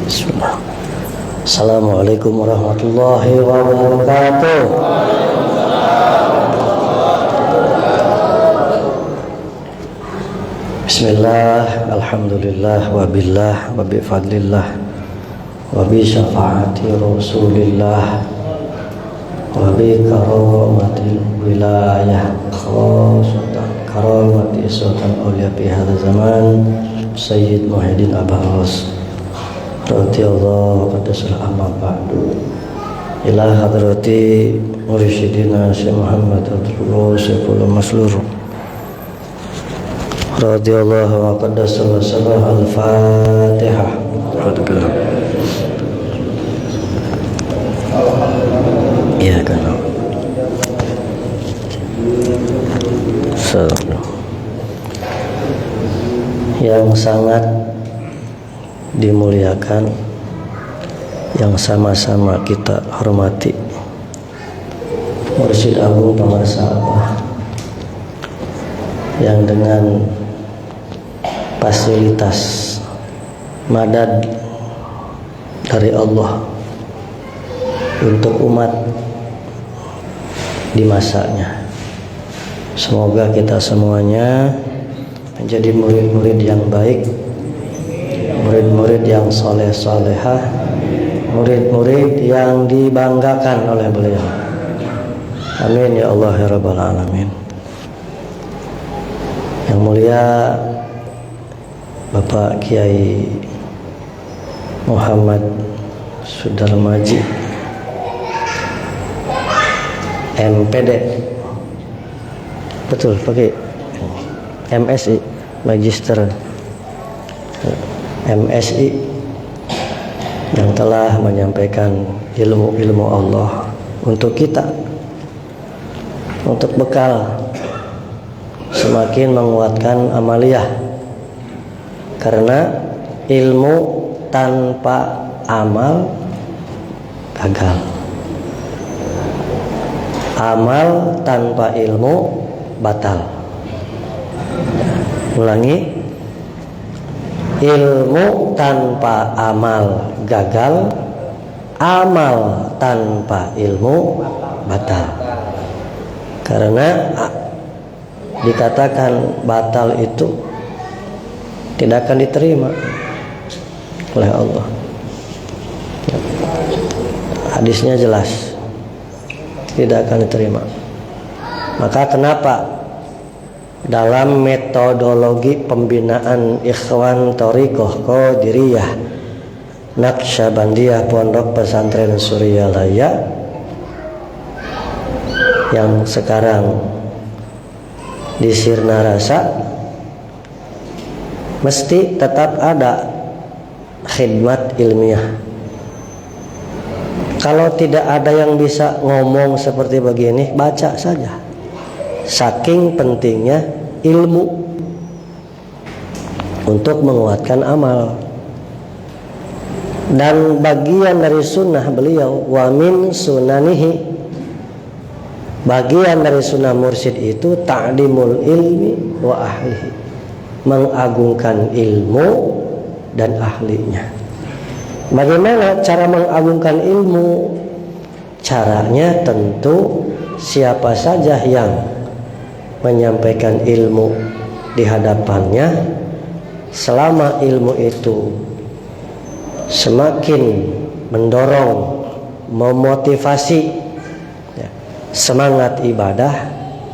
Bismillah. Assalamualaikum warahmatullahi wabarakatuh. Bismillah, alhamdulillah, wabillah, wabifadlillah, wabisyafaati rasulillah, wabikaromatil wilayah, karomati sultan awliya fi hadha zaman, Sayyid Muhyiddin Abbas radhiyallahu qaddasul amma ba'du, ila hadrati mursyidina Syekh Muhammad Abdullah Syekhul Maslur radhiyallahu wa qaddasul salah al-Fatihah. Iya kan. Yang sangat dimuliakan, yang sama-sama kita hormati, Mursyid Agung Pamarsabah, yang dengan fasilitas madad dari Allah untuk umat di masanya, semoga kita semuanya menjadi murid-murid yang baik, murid-murid yang soleh-solehah, murid-murid yang dibanggakan oleh beliau. Amin ya Allah ya Rabbal Alamin. Yang mulia Bapak Kiai Muhammad Sudarmaji MPD, betul pakai MSI, Magister MSI, yang telah menyampaikan ilmu-ilmu Allah untuk kita, untuk bekal semakin menguatkan amaliyah, karena ilmu tanpa amal gagal, amal tanpa ilmu batal. Ulangi, ilmu tanpa amal gagal, amal tanpa ilmu batal. Karena dikatakan batal itu tidak akan diterima oleh Allah. Hadisnya jelas, tidak akan diterima. Maka kenapa dalam metodologi pembinaan Ikhwan Thariqah Qadiriyah Naqsyabandiyah Pondok Pesantren Suryalaya yang sekarang di Sirna Rasa mesti tetap ada khidmat ilmiah. Kalau tidak ada yang bisa ngomong seperti begini, baca saja. Saking pentingnya ilmu untuk menguatkan amal. Dan bagian dari sunnah beliau, wa min sunanihi, bagian dari sunnah mursyid itu ta'limul ilmi wa ahlihi, mengagungkan ilmu dan ahlinya. Bagaimana cara mengagungkan ilmu? Caranya tentu siapa saja yang menyampaikan ilmu di hadapannya, selama ilmu itu semakin mendorong, memotivasi semangat ibadah,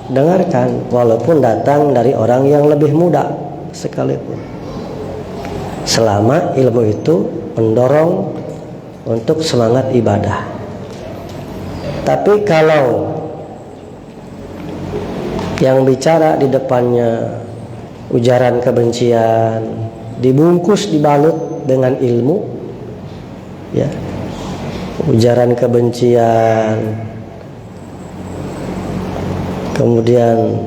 dengarkan walaupun datang dari orang yang lebih muda sekalipun, selama ilmu itu mendorong untuk semangat ibadah. Tapi kalau yang bicara di depannya ujaran kebencian, dibungkus dibalut dengan ilmu, ya, ujaran kebencian, kemudian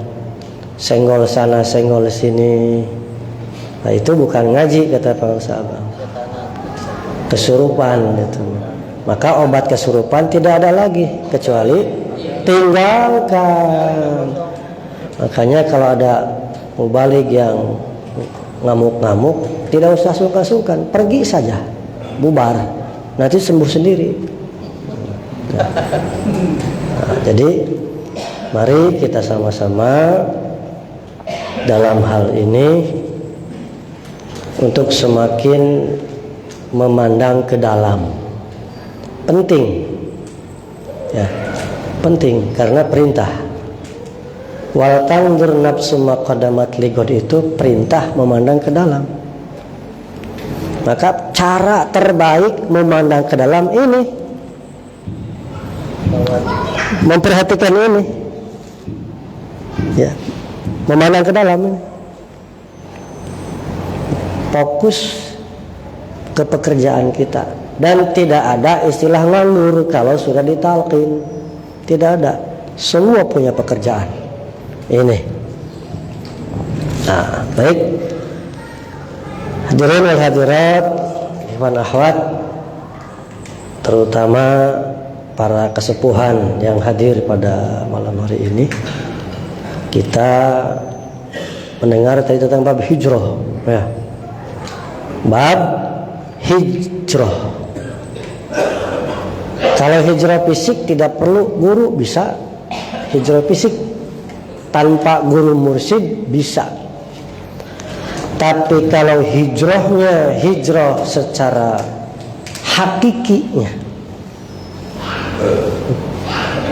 senggol sana senggol sini, nah itu bukan ngaji, kata Pak Sahabat, kesurupan itu. Maka obat kesurupan tidak ada lagi kecuali tinggalkan. Makanya kalau ada mubaligh yang ngamuk-ngamuk, tidak usah sungkan-sungkan, pergi saja, bubar, nanti sembuh sendiri. Nah, jadi mari kita sama-sama dalam hal ini untuk semakin memandang ke dalam. Penting, ya, penting karena perintah. Wal tanzur nafsu ma qaddamat lighad itu perintah memandang ke dalam. Maka cara terbaik memandang ke dalam ini, memperhatikan ini, ya, memandang ke dalam ini. Fokus ke pekerjaan kita dan tidak ada istilah nganggur kalau sudah ditalqin. Tidak ada, semua punya pekerjaan. Ini. Nah, baik. Hadirin wal hadirat, ikhwan akhwat, terutama para kesepuhan yang hadir pada malam hari ini. Kita mendengar tadi tentang bab hijrah, ya. Bab hijrah. Kalau hijrah fisik tidak perlu guru, bisa hijrah fisik tanpa guru mursyid bisa. Tapi kalau hijrahnya hijrah secara hakikinya,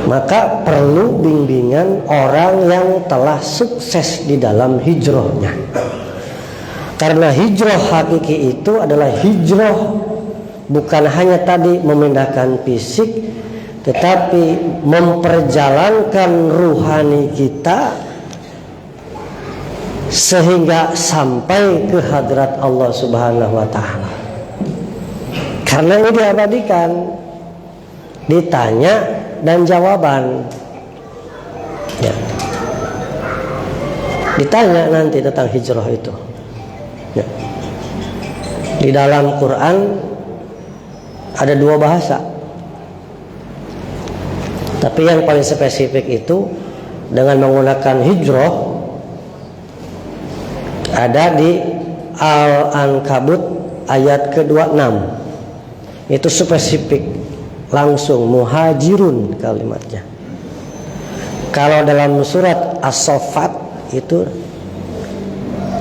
maka perlu bimbingan orang yang telah sukses di dalam hijrahnya. Karena hijrah hakiki itu adalah hijrah bukan hanya tadi memindahkan fisik, tetapi memperjalankan ruhani kita sehingga sampai ke hadrat Allah Subhanahu wa ta'ala. Karena ini diabadikan, ditanya dan jawaban, ya. Ditanya nanti tentang hijrah itu, ya. Di dalam Quran ada 2 bahasa, tapi yang paling spesifik itu dengan menggunakan hijrah ada di Al-Ankabut ayat ke-26. Itu spesifik, langsung muhajirun kalimatnya. Kalau dalam surat As-Saffat itu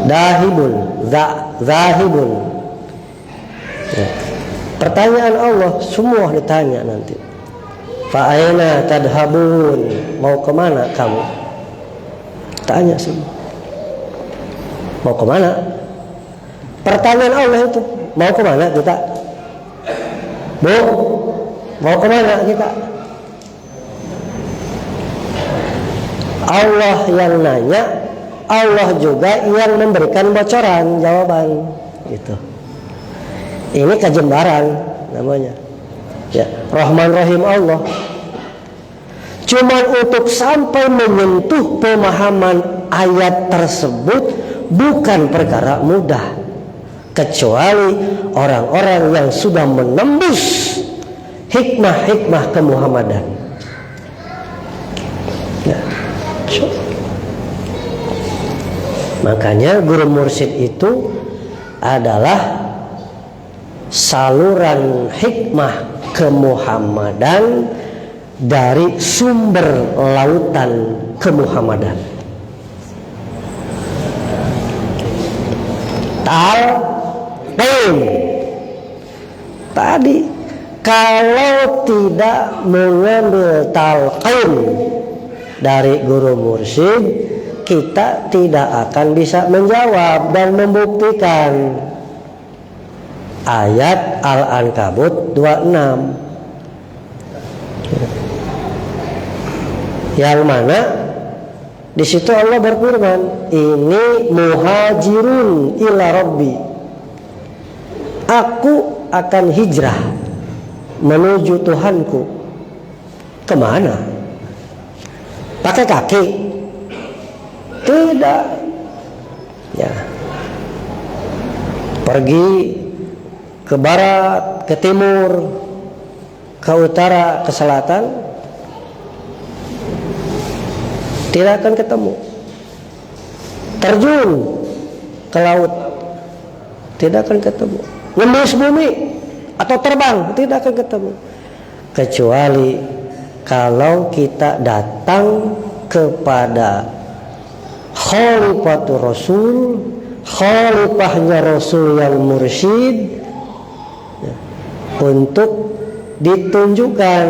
dahibun, zahibun. Ya. Pertanyaan Allah semua ditanya nanti. Fa aina tadhabun? Mau kemana kamu? Tanya semua. Mau kemana? Pertanyaan Allah itu. Mau kemana kita? Mau kemana kita? Allah yang nanya, Allah juga yang memberikan bocoran, jawaban, gitu. Ini kejembaran namanya, ya, Rahman Rahim Allah. Cuma untuk sampai menyentuh pemahaman ayat tersebut bukan perkara mudah, kecuali orang-orang yang sudah menembus hikmah-hikmah kemuhammadan. Ya. Makanya guru mursyid itu adalah saluran hikmah kemuhammadan dari sumber lautan kemuhammadan. Talqin tadi, kalau tidak mengambil talqin dari guru mursyid, kita tidak akan bisa menjawab dan membuktikan ayat Al-Ankabut 26 yang mana di situ Allah berfirman, ini muhajirun ila rabbi, aku akan hijrah menuju Tuhanku. Kemana? Pakai kaki? Tidak, ya. Pergi ke barat, ke timur, ke utara, ke selatan, tidak akan ketemu. Terjun ke laut, tidak akan ketemu. Nembus bumi atau terbang tidak akan ketemu, kecuali kalau kita datang kepada khalifatur Rasul, khalifahnya Rasul yang mursyid, untuk ditunjukkan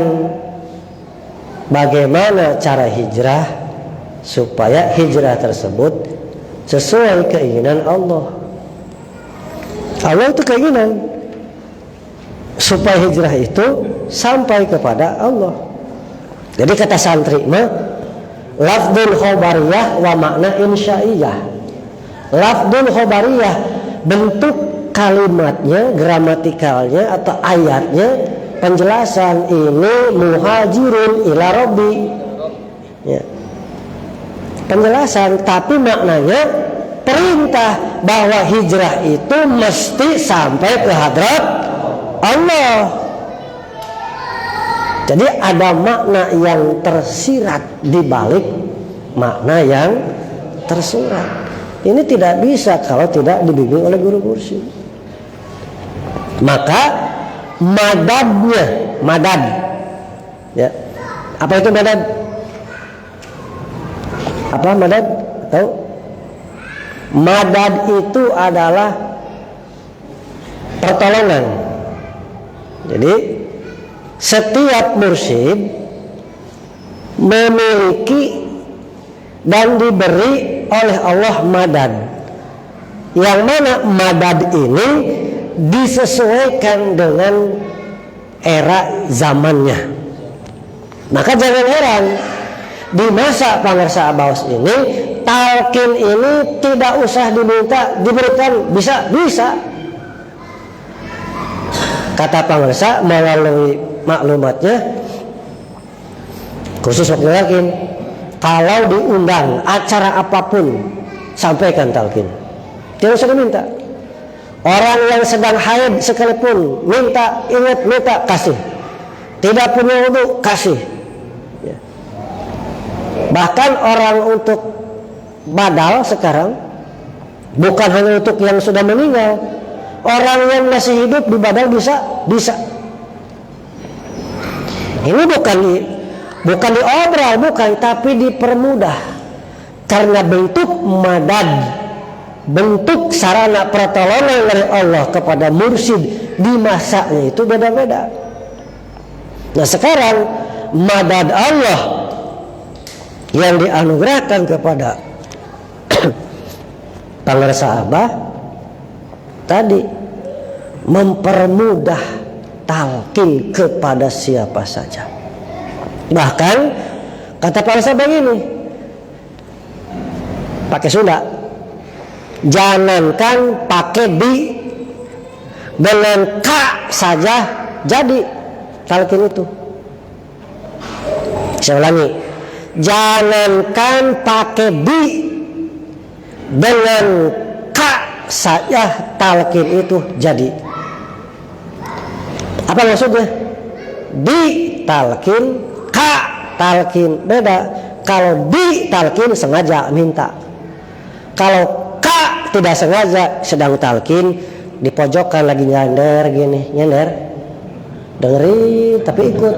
bagaimana cara hijrah supaya hijrah tersebut sesuai keinginan Allah. Allah itu keinginan supaya hijrah itu sampai kepada Allah. Jadi kata santri mah lafdzul khobariyah wa makna insya'iyah. Lafdzul khobariyah bentuk kalimatnya, gramatikalnya atau ayatnya, penjelasan ini muhajirun ila rabbi, ya. Penjelasan, tapi maknanya perintah bahwa hijrah itu mesti sampai ke hadrat Allah. Jadi ada makna yang tersirat di balik makna yang tersurat. Ini tidak bisa kalau tidak dibimbing oleh guru mursyid. Maka madadnya, madad, ya. Apa itu madad? Apa madad? Tahu? Madad itu adalah pertolongan. Jadi setiap mursyid memiliki dan diberi oleh Allah madad, yang mana madad ini disesuaikan dengan era zamannya. Maka jangan heran di masa Pangersa Abaus ini talqin ini tidak usah diminta, diberikan, bisa. Kata Pangersa melalui maklumatnya khusus waktu talqin, kalau diundang acara apapun sampaikan talqin, tidak usah diminta. Orang yang sedang haid sekalipun minta, ingat minta, kasih. Tidak punya wudu, kasih. Ya. Bahkan orang untuk badal sekarang bukan hanya untuk yang sudah meninggal, orang yang masih hidup di badal bisa. Ini bukan diobral, bukan, tapi dipermudah karena bentuk madad, bentuk sarana pertolongan dari Allah kepada mursyid di masanya itu beda-beda. Nah sekarang madad Allah yang dianugerahkan kepada Pangersa Abah tadi mempermudah talqin kepada siapa saja. Bahkan kata Pangersa begini, pakai Sunda, jangankan pakai di, dengan ka saja jadi talqin itu. Saya ulangi, jangankan pakai di, dengan ka saja talqin itu jadi. Apa maksudnya? Di talqin, ka talqin beda. Kalau di talqin sengaja minta. Kalau ka tidak sengaja sedang talqin, di pojokan lagi nyender gini, nyender, dengerin tapi ikut.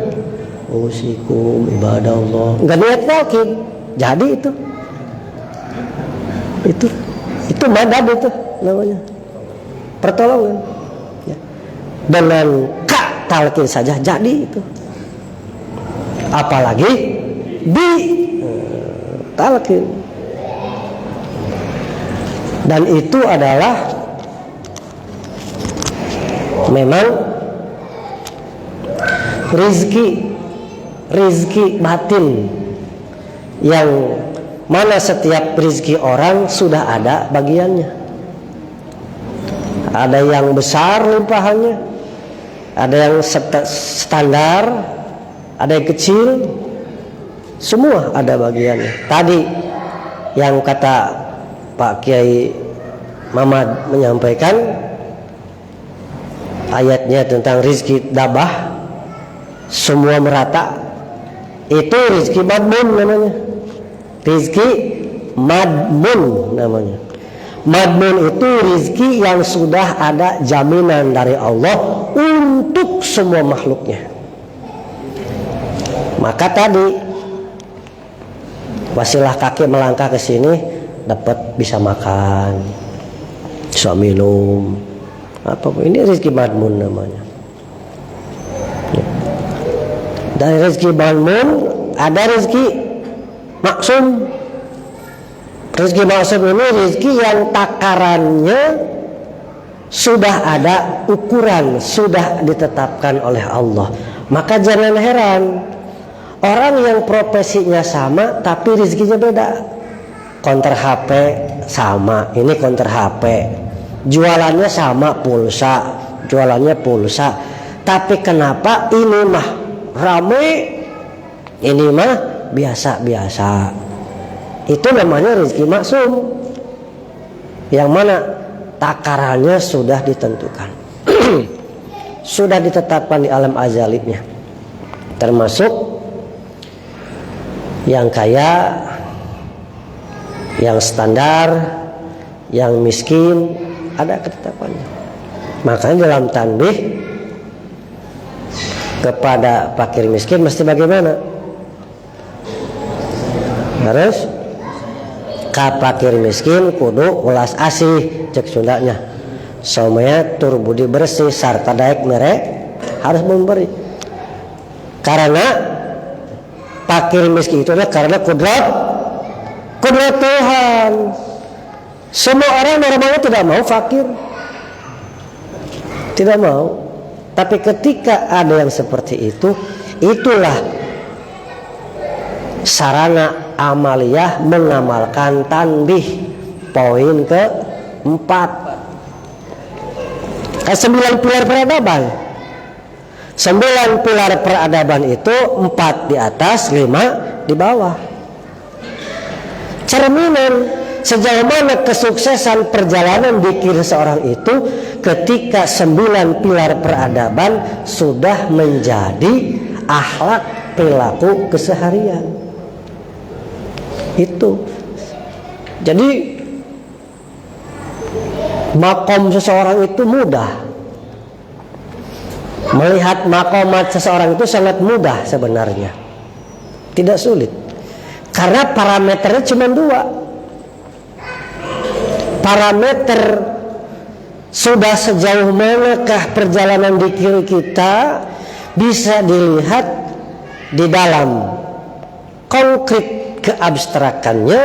Usikum ibadah Allah, nggak niat talqin, jadi itu madad, itu namanya pertolongan. Ya. Dengan ka talqin saja jadi itu, apalagi di talqin. Dan itu adalah memang rizki batin yang mana setiap rizki orang sudah ada bagiannya. Ada yang besar limpahannya, ada yang standar, ada yang kecil, semua ada bagiannya. Tadi yang kata Pak Kiai Mamad menyampaikan ayatnya tentang rizki dabah semua merata, itu rizki madmun namanya, rizki madmun namanya. Madmun itu rizki yang sudah ada jaminan dari Allah untuk semua makhluknya. Maka tadi wasilah kaki melangkah ke sini dapat bisa makan, bisa minum, apa ini rizki madmun namanya. Dari rizki madmun ada rizki maksum. Rizki maksum ini rizki yang takarannya sudah ada ukuran, sudah ditetapkan oleh Allah. Maka jangan heran orang yang profesinya sama tapi rizkinya beda. Konter HP sama, ini konter HP. Jualannya sama, pulsa, jualannya pulsa. Tapi kenapa ini mah rame, ini mah biasa-biasa? Itu namanya rezeki maksum, yang mana takarannya sudah ditentukan, sudah ditetapkan di alam azalinya. Termasuk yang kaya, yang standar, yang miskin, ada ketetapannya. Makanya dalam tanbih kepada fakir miskin mesti bagaimana? Harus ka fakir miskin kudu ulas asih cek Sundanya. Somaya tur budi bersih sarta daek mere harus memberi. Karena fakir miskin itu adalah karena kudrat Tuhan. Semua orang normalnya tidak mau fakir, tidak mau. Tapi ketika ada yang seperti itu, itulah sarana amaliyah mengamalkan tanbih poin ke-4. 9 pilar peradaban. 9 pilar peradaban itu 4 di atas, 5 di bawah. Cerminan sejauh mana kesuksesan perjalanan zikir seorang itu ketika 9 pilar peradaban sudah menjadi akhlak perilaku keseharian. Itu jadi makom seseorang itu mudah. Melihat makomat seseorang itu sangat mudah sebenarnya, tidak sulit, karena parameternya cuma 2. Parameter sudah sejauh manakah perjalanan zikir kita bisa dilihat di dalam konkret keabstrakannya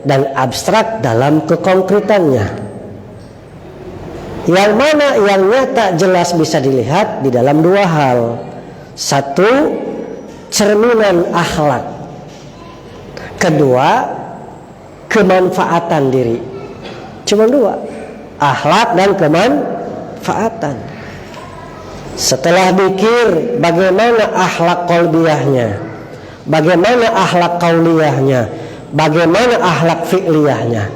dan abstrak dalam kekonkretannya. Yang mana yang nyata jelas bisa dilihat di dalam 2 hal. 1, cerminan akhlak. 2, kemanfaatan diri. Cuma 2, akhlak dan kemanfaatan. Setelah zikir, bagaimana akhlak qalbiyahnya? Bagaimana akhlak qauliyahnya? Bagaimana akhlak fi'liyahnya?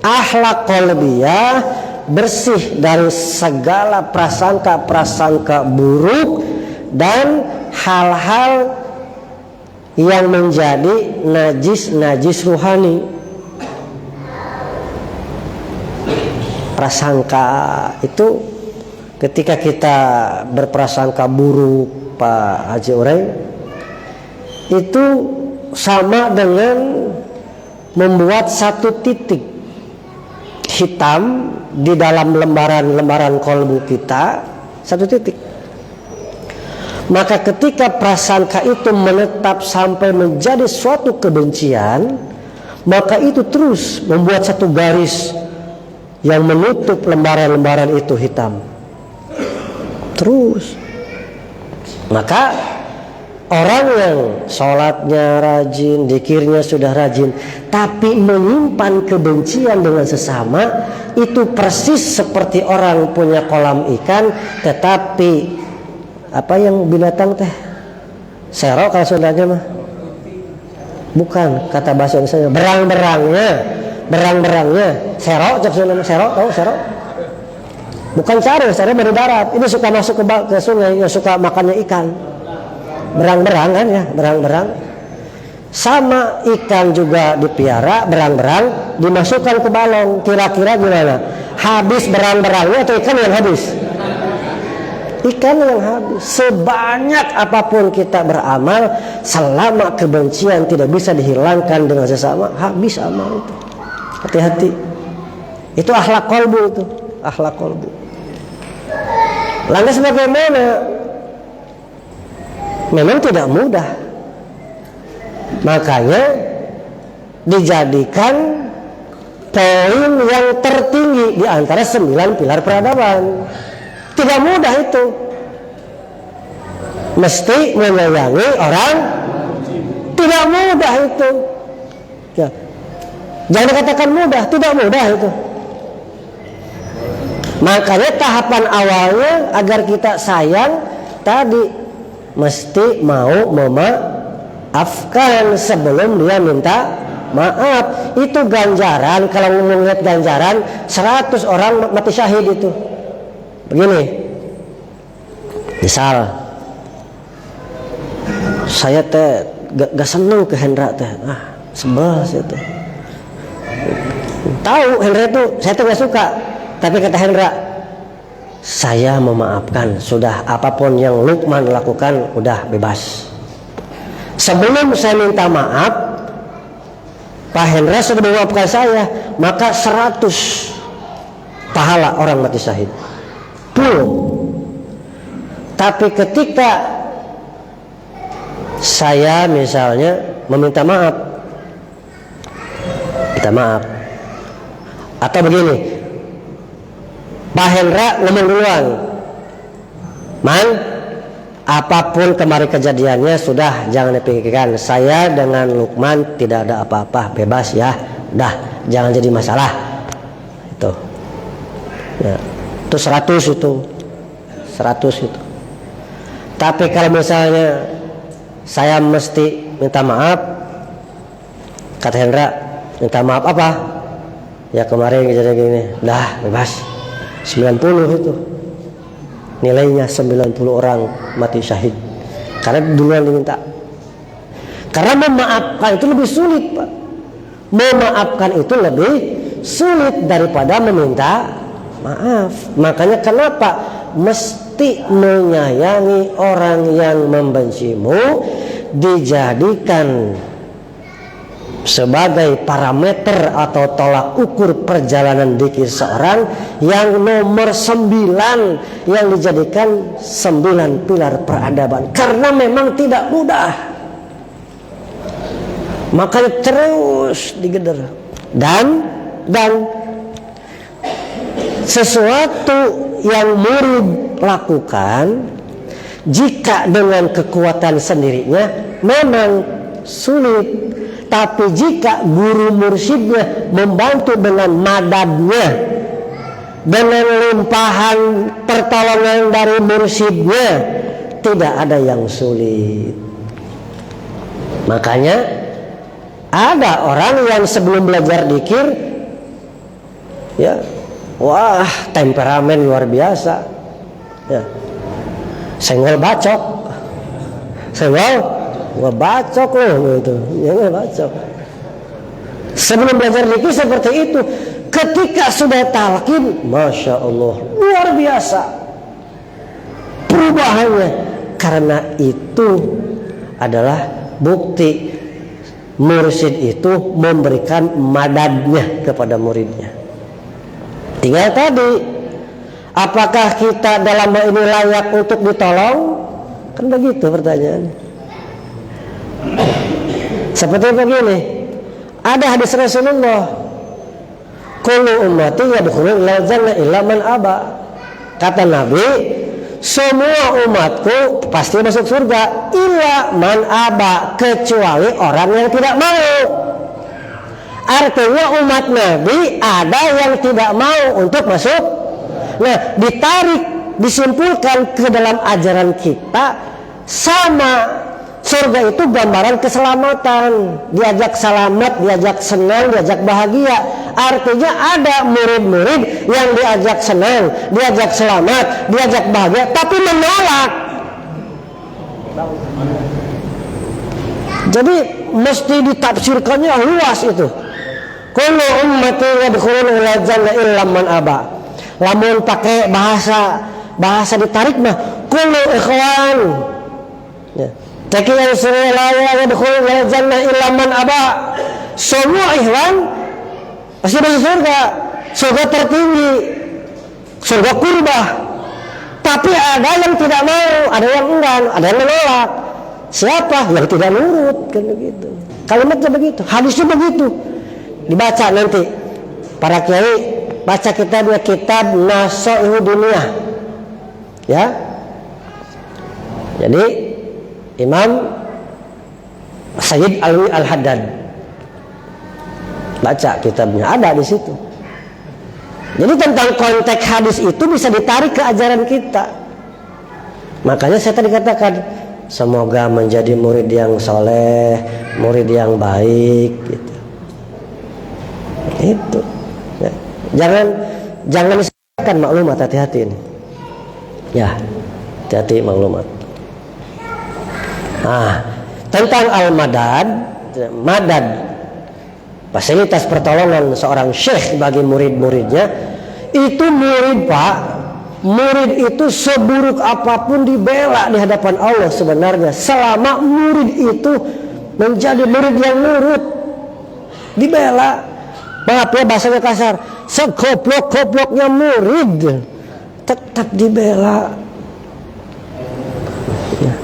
Akhlak qalbiyah bersih dari segala prasangka-prasangka buruk dan hal-hal yang menjadi najis rohani. Prasangka itu ketika kita berprasangka buruk, Pak Haji Urey, itu sama dengan membuat satu titik hitam di dalam lembaran-lembaran kolbu kita, satu titik. Maka ketika prasangka itu menetap sampai menjadi suatu kebencian, maka itu terus membuat satu garis yang menutup lembaran-lembaran itu hitam terus. Maka orang yang sholatnya rajin, zikirnya sudah rajin, tapi menyimpan kebencian dengan sesama, itu persis seperti orang punya kolam ikan, tetapi apa yang binatang teh? Serok kalau Sundanya mah? Bukan, kata bahasa Indonesia berang-berangnya. Serok, cak Sundanya serok, tahu serok? Bukan sarung, sarung dari darat. Ini suka masuk ke sungai, yang suka makannya ikan. Berang-berang kan ya, berang-berang. Sama ikan juga dipiara, berang-berang dimasukkan ke balong. Kira-kira gimana? Habis berang-berangnya atau ikan yang habis? Ikan yang habis. Sebanyak apapun kita beramal, selama kebencian tidak bisa dihilangkan dengan sesama, habis amal itu. Hati-hati. Itu akhlak qalbu itu, akhlak qalbu. Lantas bagaimana? Memang tidak mudah. Makanya dijadikan poin yang tertinggi di antara 9 pilar peradaban. Tidak mudah itu. Mesti menyayangi orang. Tidak mudah itu. Ya. Jangan dikatakan mudah, tidak mudah itu. Makanya tahapan awalnya agar kita sayang tadi mesti mau memaafkan sebelum dia minta maaf. Itu ganjaran. Kalau ngomong lihat ganjaran 100 orang mati syahid itu. Begini, misal saya teh gak seneng ke Hendra teh, sebel saya teh. Tahu Hendra itu saya tuh gak suka, tapi kata Hendra, saya memaafkan, sudah apapun yang Lukman lakukan udah bebas. Sebelum saya minta maaf, Pak Hendra sudah memaafkan saya, maka 100 pahala orang mati syahid. Tapi ketika saya misalnya meminta maaf, minta maaf, atau begini, Pak Hendra ngomong duluan, Man, apapun kemarin kejadiannya sudah jangan dipikirkan, saya dengan Lukman tidak ada apa-apa, bebas ya, dah jangan jadi masalah. Itu ya. Itu 100 itu. Tapi kalau misalnya saya mesti minta maaf, kata Hendra, minta maaf apa? Ya kemarin kejadian gini, dah bebas. 90 itu. Nilainya 90 orang mati syahid. Karena duluan diminta. Karena memaafkan itu lebih sulit, Pak. Memaafkan itu lebih sulit daripada meminta maaf. Makanya kenapa mesti menyayangi orang yang membencimu dijadikan sebagai parameter atau tolak ukur perjalanan dzikir seorang yang nomor 9 yang dijadikan 9 pilar peradaban. Karena memang tidak mudah. Makanya terus digeder dan sesuatu yang murid lakukan jika dengan kekuatan sendirinya memang sulit, tapi jika guru mursyidnya membantu dengan madadnya, dengan limpahan pertolongan dari mursyidnya, tidak ada yang sulit. Makanya ada orang yang sebelum belajar dzikir, ya, wah, temperamen luar biasa. Ya. Senggol bacok loh gitu. Senggol bacok. Sebelum belajar dzikir seperti itu. Ketika sudah talqin, Masya Allah, luar biasa perubahannya. Karena itu adalah bukti mursyid itu memberikan madadnya kepada muridnya. Tinggal tadi, apakah kita dalam hal ini layak untuk ditolong? Kan begitu pertanyaannya. Seperti begini, ada hadis Rasulullah, kullu ummati yadkhulul jannah illa man aba. Kata Nabi, semua umatku pasti masuk surga illa man aba, kecuali orang yang tidak mau. Artinya umat Nabi ada yang tidak mau untuk masuk. Nah, disimpulkan ke dalam ajaran kita, sama surga itu gambaran keselamatan. Diajak selamat, diajak senang, diajak bahagia. Artinya ada murid-murid yang diajak senang, diajak selamat, diajak bahagia, tapi menolak. Jadi mesti ditafsirkannya luas itu. Kullu ummati yadkhuluna ilal jannah illa man aba. Lamun pakai bahasa ditarik mah kullu ikhwan. Ya. Tapi yang suruh la yadkhuluna ilal jannah illa man aba. Semua ikhwan pasti masuk surga. Surga tertinggi. Surga kurbah. Tapi ada yang tidak mau, ada yang enggan, ada yang menolak. Siapa yang tidak nurut, kan begitu. Kalimatnya begitu, hadisnya begitu. Dibaca nanti para kiai baca kitab Nasaihu Dunia. Ya. Jadi Imam Sayyid Alwi Al-Haddad baca kitabnya, ada di situ. Jadi tentang konteks hadis itu bisa ditarik ke ajaran kita. Makanya saya tadi katakan, semoga menjadi murid yang soleh, murid yang baik, gitu. Itu. Ya. Jangan disamakan maklumat, hati-hati ini. Ya, hati-hati maklumat. Tentang al-madad, madad, fasilitas pertolongan seorang syekh bagi murid-muridnya, itu murid Pak, murid itu seburuk apapun dibela di hadapan Allah sebenarnya, selama murid itu menjadi murid yang nurut, dibela. Maaf ya bahasanya kasar, segoblok-gobloknya murid tetap dibela. Ya.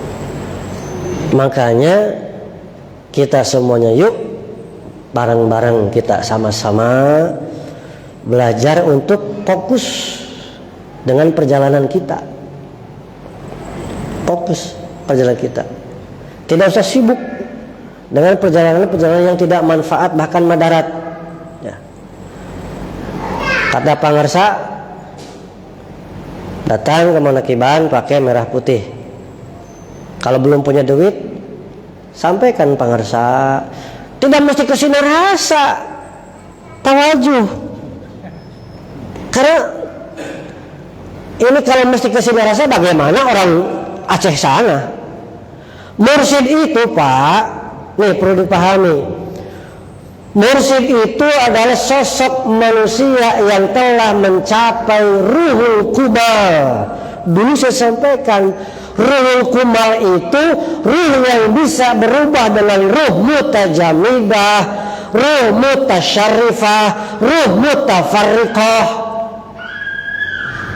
Makanya kita semuanya yuk bareng-bareng kita sama-sama belajar untuk fokus dengan perjalanan kita. Fokus perjalanan kita. Tidak usah sibuk dengan perjalanan-perjalanan yang tidak manfaat bahkan madarat. Ya. Kata pangarsa, datang ke Monakiban pakai merah putih. Kalau belum punya duit, sampaikan pangarsa. Tidak mesti kesini rasa tawajuh. Karena ini kalau mesti kesini rasa, bagaimana orang Aceh sana? Mursyid itu Pak, nih perlu dipahami. Mursyid itu adalah sosok manusia yang telah mencapai ruhul kumal. Dulu saya sampaikan, ruhul kumal itu ruh yang bisa berubah dengan ruh mutajamidah, ruh mutasyarifah, ruh mutafarriqah.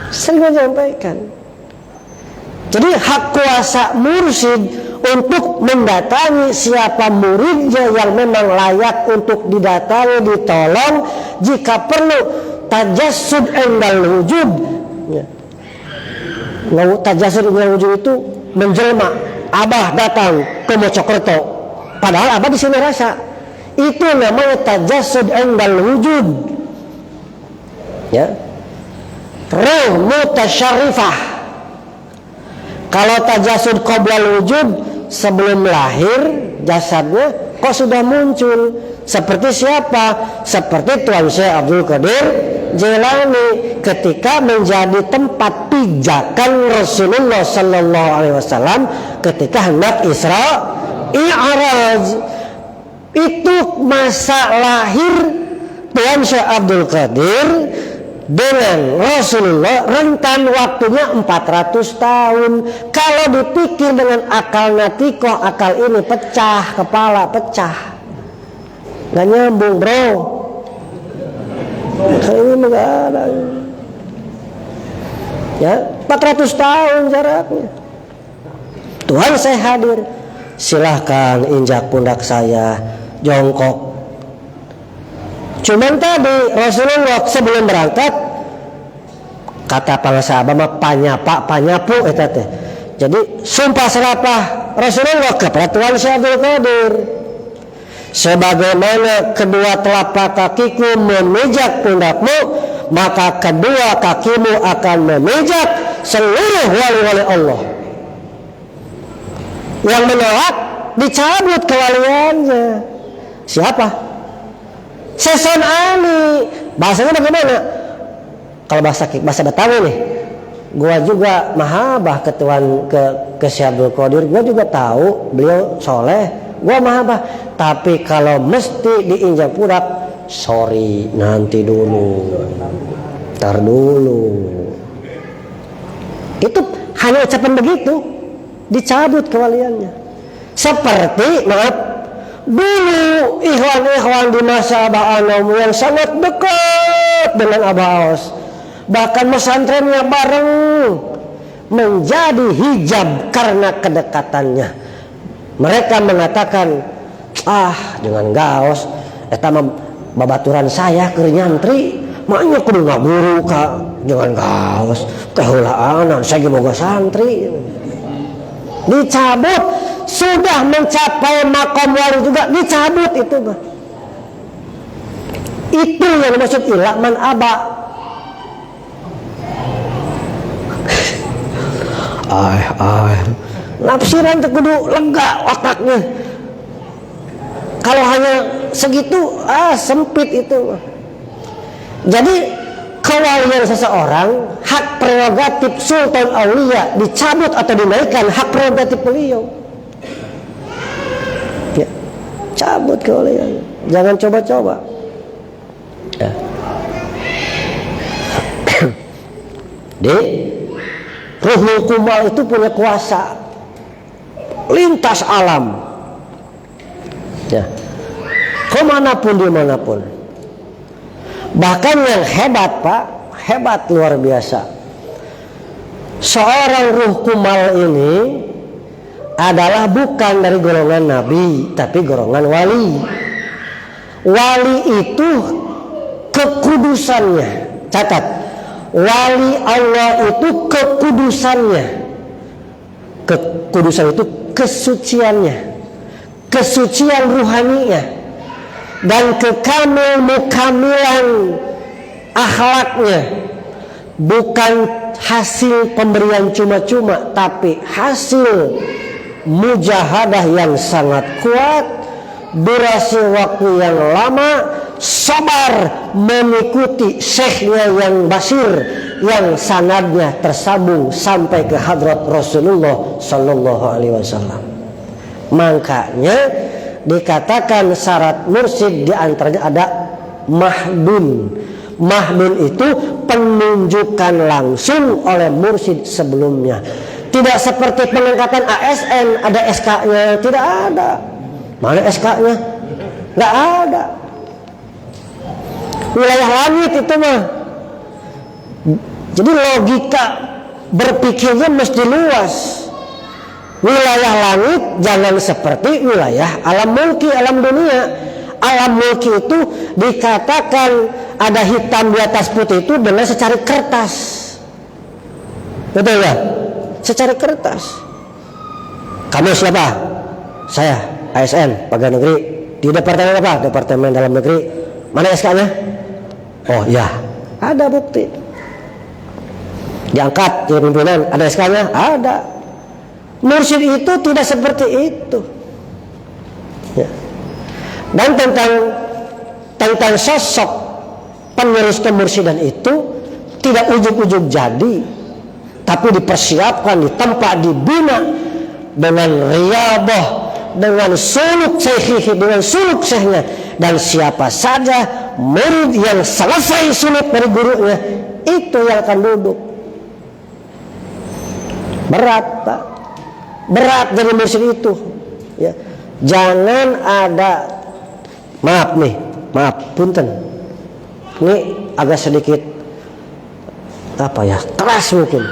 Sering menyampaikan. Jadi hak kuasa mursyid untuk mendatangi siapa muridnya yang memang layak untuk didatangi, ditolong, jika perlu tajassud endal wujud. Ya. Tajassud endal wujud itu menjelma. Abah datang ke Mojokerto, padahal Abah di sini rasa. Itu namanya tajassud endal wujud. Ya. Ruh mutasyarifah. Kalau tajasud qoblal wujud, sebelum lahir jasadnya kok sudah muncul. Seperti siapa? Seperti Tuan Syekh Abdul Qadir Jailani ketika menjadi tempat pijakan Rasulullah Sallallahu Alaihi Wasallam ketika hendak Isra Mi'raj. Itu masa lahir Tuan Syekh Abdul Qadir dengan Rasulullah rentan waktunya 400 tahun. Kalau dipikir dengan akal natikoh, akal ini pecah, kepala pecah, nggak nyambung bro. Akal ini nggak ada. Ya, 400 tahun jaraknya. Tuhan saya hadir, silahkan injak pundak saya, jongkok. Cuman tadi Rasulullah sebelum berangkat kata para sahabat mah panyapu eta teh. Jadi sumpah serapah Rasulullah kepada Tuhan Syekh Abdul Qadir. Sebagaimana kedua telapak kakiku memijak pundakmu, maka kedua kakimu akan memijak seluruh wali-wali Allah. Yang menolak dicabut kewaliannya. Siapa? Seson Ali. Bahasanya bagaimana? Kalau bahasa Betawi nih, gua juga mahabah ke Syekh Abdul Qadir. Gua juga tahu beliau soleh, gua mah abah. Tapi kalau mesti diinjak pundak, sorry, nanti dulu, ntar dulu. Itu hanya ucapan begitu, dicabut kewaliannya. Seperti maaf, dulu ikhwan-ikhwan di masa Abah Anom yang sangat dekat dengan Abah Aos, bahkan pesantrennya bareng, menjadi hijab karena kedekatannya. Mereka mengatakan, dengan gaos eta mah babaturan saya keur nyantri, maknya kudu ngaburu ka dengan gaos keheulaan saya ge boga santri. Dicabut, sudah mencapai makom wali juga dicabut itu mah. Itu yang dimaksud ilah man aba. Nafsiran teh kudu lega otaknya. Kalau hanya segitu, sempit itu. Jadi kewalian seseorang, hak prerogatif sultan aulia dicabut atau dinaikkan, hak prerogatif beliau. Ya, cabut kewalian. Jangan coba-coba. Ya. Ruhul Kumal itu punya kuasa lintas alam, ya, kemanapun dimanapun. Bahkan yang hebat Pak, hebat luar biasa. Seorang Ruh Kumal ini adalah bukan dari golongan Nabi, tapi golongan wali. Wali itu kekudusannya, catat. Wali Allah itu kekudusannya. Kekudusan itu kesuciannya, kesucian ruhaninya, dan mukamilan akhlaknya. Bukan hasil pemberian cuma-cuma, tapi hasil mujahadah yang sangat kuat, durasi waktu yang lama, sabar mengikuti syekhnya yang basir, yang sanadnya tersambung sampai ke hadrat Rasulullah Sallallahu Alaihi Wasallam. Makanya dikatakan syarat mursyid diantaranya ada mahdun. Mahdun itu penunjukan langsung oleh mursyid sebelumnya. Tidak seperti pengangkatan ASN ada SK-nya, tidak ada. Mana SK-nya? Nggak ada. Wilayah langit itu mah. Jadi logika berpikirnya mesti luas. Wilayah langit jangan seperti wilayah alam mulki, alam dunia. Alam mulki itu dikatakan ada hitam di atas putih itu dengan secari kertas. Betul ya? Secari kertas. Kamu siapa? Saya, ASN, pegawai negeri. Di departemen apa? Departemen dalam negeri. Mana SK-nya? Oh iya, ada bukti. Diangkat jadi pimpinan, ada SK-nya? Ada. Mursyid itu tidak seperti itu. Ya. Dan tentang sosok penerus kemursyidan itu tidak ujug-ujug jadi, tapi dipersiapkan, ditempa, dibina dengan riyadhah, dengan suluk syekhihi, dengan suluk syekhnya. Dan siapa saja murid yang selesai suluk dari gurunya, itu yang akan duduk. Berat Pak, berat dari mursyid itu. Ya. Jangan ada, maaf punten, ini agak sedikit keras mungkin.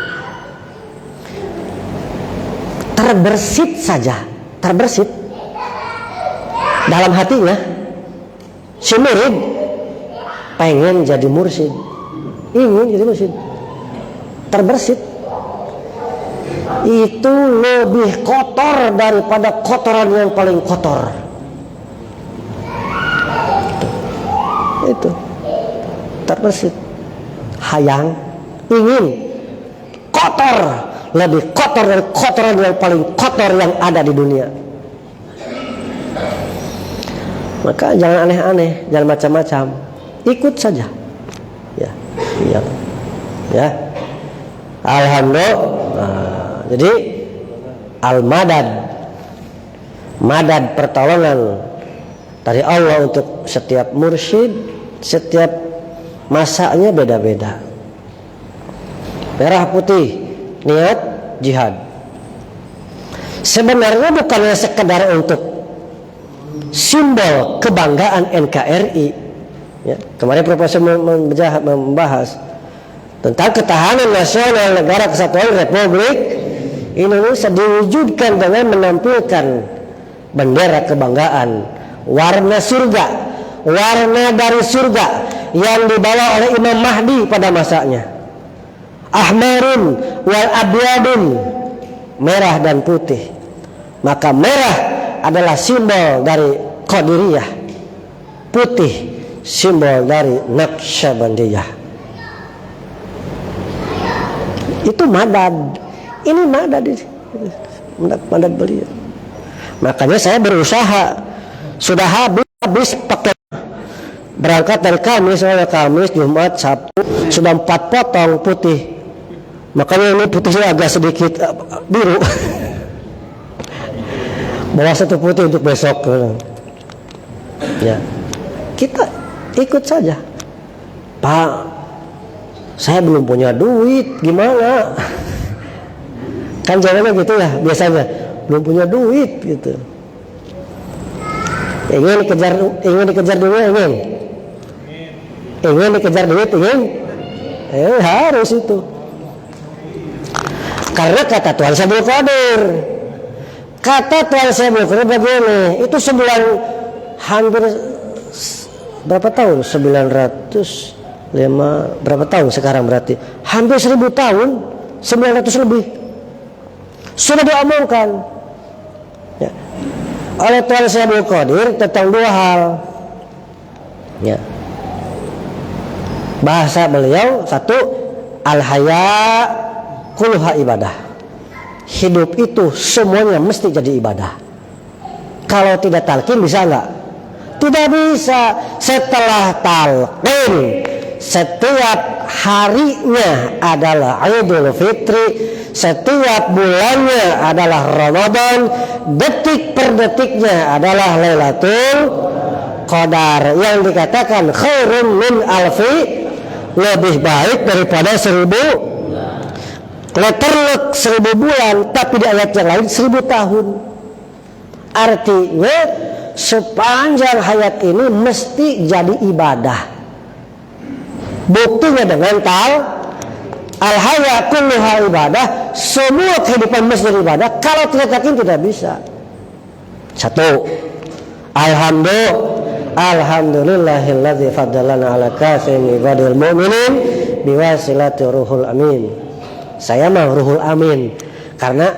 Terbersit saja, terbersit dalam hatinya si murid pengen jadi mursyid, ingin jadi mursyid, terbersit. Itu lebih kotor daripada kotoran yang paling kotor. Itu terbersit, hayang, ingin, kotor, lebih kotor dari kotoran yang paling kotor yang ada di dunia. Maka jangan aneh-aneh, jangan macam-macam, ikut saja. Ya, iya, ya. Alhamdulillah. Jadi al-madad madad pertolongan dari Allah untuk setiap mursyid, setiap masanya beda-beda. Merah putih niat jihad. Sebenarnya bukannya sekedar untuk simbol kebanggaan NKRI. Ya, kemarin Profesor membahas tentang ketahanan nasional negara kesatuan Republik Indonesia diwujudkan dengan menampilkan bendera kebanggaan warna surga, warna dari surga yang dibawa oleh Imam Mahdi pada masanya. Ahmarun wal abyadun, merah dan putih. Maka merah adalah simbol dari Qadiriyah, putih simbol dari Naqsyabandiyah. Itu madad. Ini madad, madad beliau. Makanya saya berusaha, sudah habis pakai berangkat dari Kamis, Jumat, Sabtu, sudah 4 potong putih. Makanya ini putihnya agak sedikit biru. Bawa 1 putih untuk besok. Ya, kita ikut saja. Pak, saya belum punya duit, gimana? Kan jawabannya gitu ya biasanya, belum punya duit gitu. Ingin dikejar duit, ingin dikejar duit, harus itu. Karena kata Tuhan Syabul Qadir, begini, itu sebulan hampir berapa tahun? 905 berapa tahun sekarang berarti? Hampir 1000 tahun, 900 lebih. Sudah diomongkan ya, oleh Tuhan Syabul Qadir tentang 2 hal. Ya. Bahasa beliau, 1, al-haya kulluha ibadah. Hidup itu semuanya mesti jadi ibadah. Kalau tidak talqin bisa enggak? Tidak bisa. Setelah talqin, setiap harinya adalah Idul Fitri, setiap bulannya adalah Ramadan, detik per detiknya adalah Lailatul Qadar, yang dikatakan khairun min alfi, lebih baik daripada 1000 letterlek, 1000 bulan, tapi di ayat yang lain 1000 tahun. Artinya sepanjang hayat ini mesti jadi ibadah. Buktinya dengan al-haya kulluha ibadah, semua kehidupan mesti jadi ibadah. Kalau tidak yakin tidak bisa. 1, alhamdulillahilladzi faddalana ala katsirin ibadil mu'minin biwasilati ruhul amin. Saya mah ruhul amin karena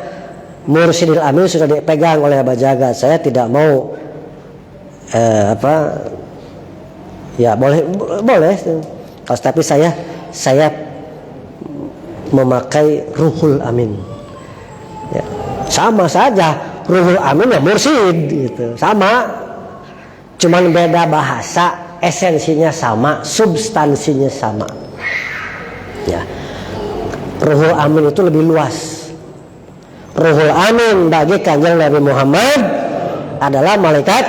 mursyidil amin sudah dipegang oleh Abah Jagat. Saya tidak mau ya boleh tapi saya memakai ruhul amin ya, sama saja ruhul amin ya mursyid gitu, sama, cuman beda bahasa, esensinya sama, substansinya sama ya. Ruhul amin itu lebih luas. Ruhul amin bagi kanjeng Nabi Muhammad adalah malaikat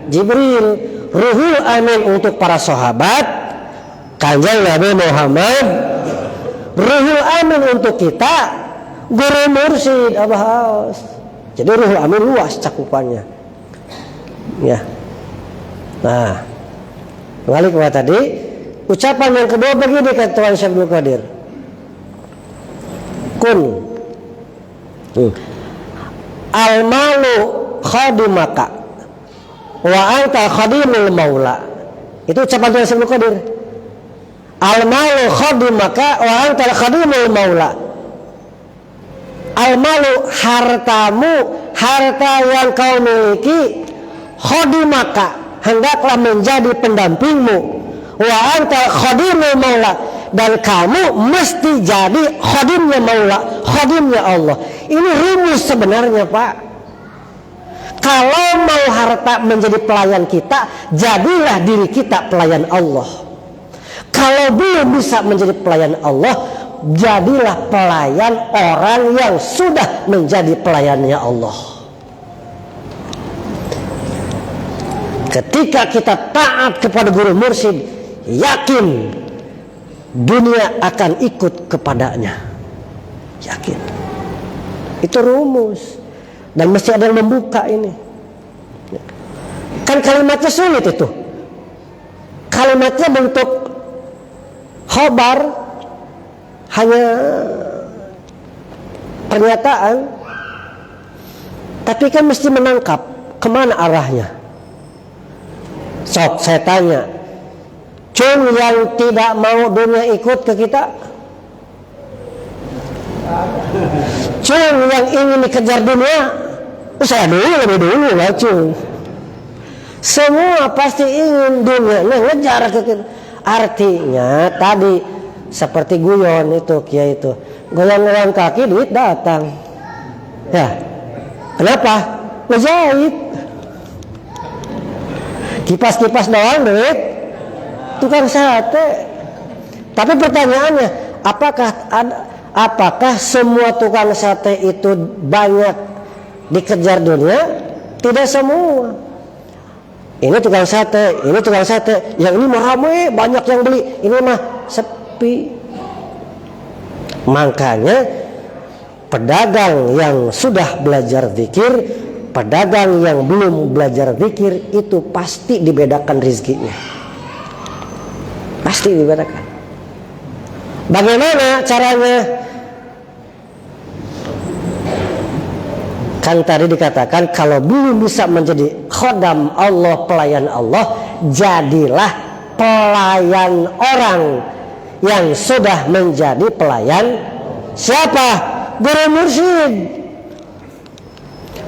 Jibril. Ruhul amin untuk para sahabat kanjeng Nabi Muhammad. Ruhul amin untuk kita guru mursyid Abah Haus. Jadi ruhul amin luas cakupannya ya. Nah, kembali ke tadi, ucapan yang kedua begini kata Tuhan Syabul Qadir, kun al-malu khadimaka wa anta khadimul maula. Itu ucapan Tuhan Syabul Qadir. Al-malu khadimaka wa anta khadimul maula. Al-malu, hartamu, harta yang kau miliki, khadimaka, hendaklah menjadi pendampingmu, wa anta khadimul maula, dan kamu mesti jadi khadimnya Maula, khadimnya Allah. Ini rumus sebenarnya, Pak. Kalau mau harta menjadi pelayan kita, jadilah diri kita pelayan Allah. Kalau belum bisa menjadi pelayan Allah, jadilah pelayan orang yang sudah menjadi pelayannya Allah. Ketika kita taat kepada guru mursyid, yakin dunia akan ikut kepadanya. Yakin. Itu rumus. Dan mesti ada yang membuka ini. Kan kalimatnya sulit itu. Kalimatnya bentuk khobar, hanya pernyataan. Tapi kan mesti menangkap kemana arahnya. Sok saya tanya, Cung yang tidak mau dunia ikut ke kita? Cung yang ingin dikejar dunia? Saya dulu, lebih dulu lah Cung. Semua pasti ingin dunia ngejar ke kita. Artinya tadi seperti guyon itu, kiai itu goyang-goyang kaki, duit datang. Ya, kenapa? Ngejahit. Kipas-kipas doang duit, tukang sate. Tapi pertanyaannya, apakah semua tukang sate itu banyak dikejar dunia? Tidak semua. Ini tukang sate, ini tukang sate, yang ini mah ramai, banyak yang beli, ini mah sepi. Makanya pedagang yang sudah belajar zikir, pedagang yang belum belajar zikir, itu pasti dibedakan rezekinya. Pasti dibedakan. Bagaimana caranya? Kan tadi dikatakan kalau belum bisa menjadi khodam Allah, pelayan Allah, jadilah pelayan orang yang sudah menjadi pelayan siapa? Guru mursyid.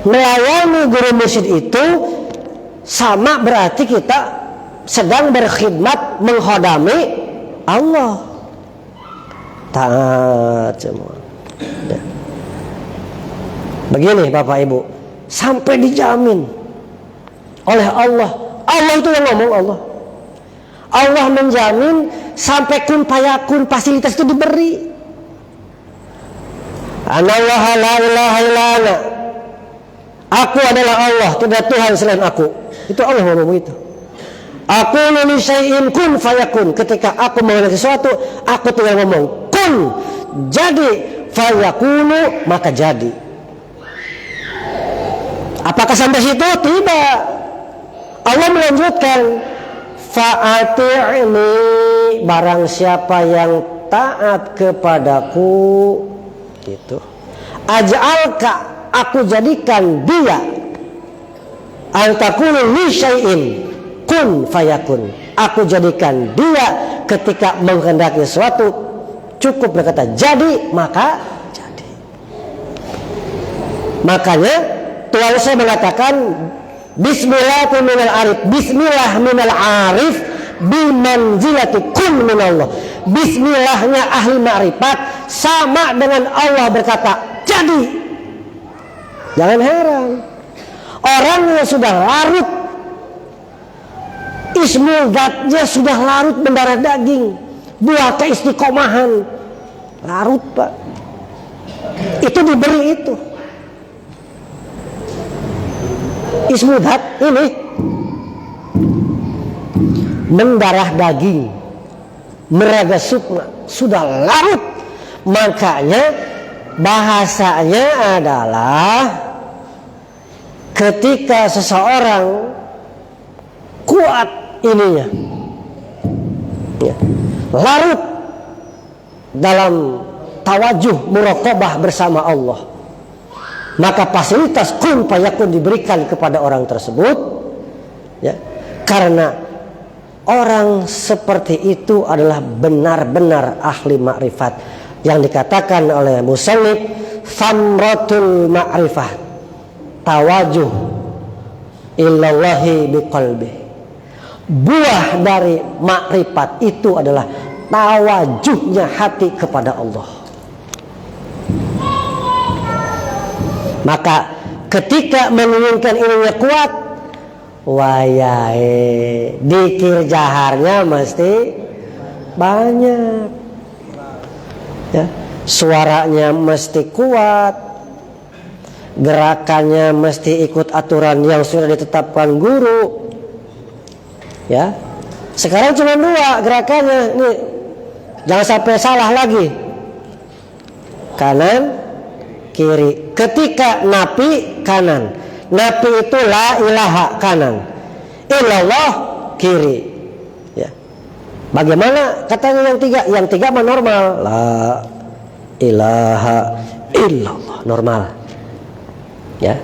Melayani guru mursyid itu sama berarti kita sedang berkhidmat menghodami Allah. Taat semua. Begini Bapak Ibu, sampai dijamin oleh Allah. Allah itu yang ngomong, Allah. Allah menjamin sampai kun fayakun, fasilitas itu diberi. Anallaha la ilaha illa ana. Aku adalah Allah, tidak Tuhan selain aku. Itu Allah ngomong itu. Aku li syai'in kun fayakun. Ketika aku mengenai sesuatu, aku tinggal ngomong kun, jadi, fayakunu, maka jadi. Apakah sampai situ? Tidak. Allah melanjutkan, fa'ati'ni, barang siapa yang taat kepadaku, gitu. Aj'alka, aku jadikan dia, antakunu li syai'in kun fayakun. Aku jadikan dia ketika menghendaki sesuatu, cukup berkata jadi, maka jadi. Makanya Tuhan saya mengatakan bismillah minal arif, bismillah minal arif bimanzilati kun minallah. Bismillahnya ahli ma'rifat sama dengan Allah berkata jadi. Jangan heran, orang yang sudah larut ismul zatnya, sudah larut mendarah daging, buah keistiqomahan, larut Pak, itu diberi itu ismul zat ini mendarah daging, meraga sukma, sudah larut. Makanya bahasanya adalah ketika seseorang kuat ininya, ya, larut dalam tawajuh muraqabah bersama Allah, maka fasilitas kun fayakun diberikan kepada orang tersebut, ya, karena orang seperti itu adalah benar-benar ahli makrifat. Yang dikatakan oleh musannif thamratul ma'rifah tawajuh illallahi biqalbi. Buah dari makrifat itu adalah tawajuhnya hati kepada Allah. Maka ketika menginginkan ininya kuat, wayahe dikir jaharnya mesti banyak, ya, suaranya mesti kuat, gerakannya mesti ikut aturan yang sudah ditetapkan guru, Ya. Sekarang cuma 2 gerakannya. Nih, jangan sampai salah lagi. Kanan, kiri. Ketika napi, kanan. Napi itu la ilaha, kanan. Illallah, kiri. Ya. Bagaimana katanya yang 3? Yang 3 mah normal. La ilaha illallah, normal. Ya.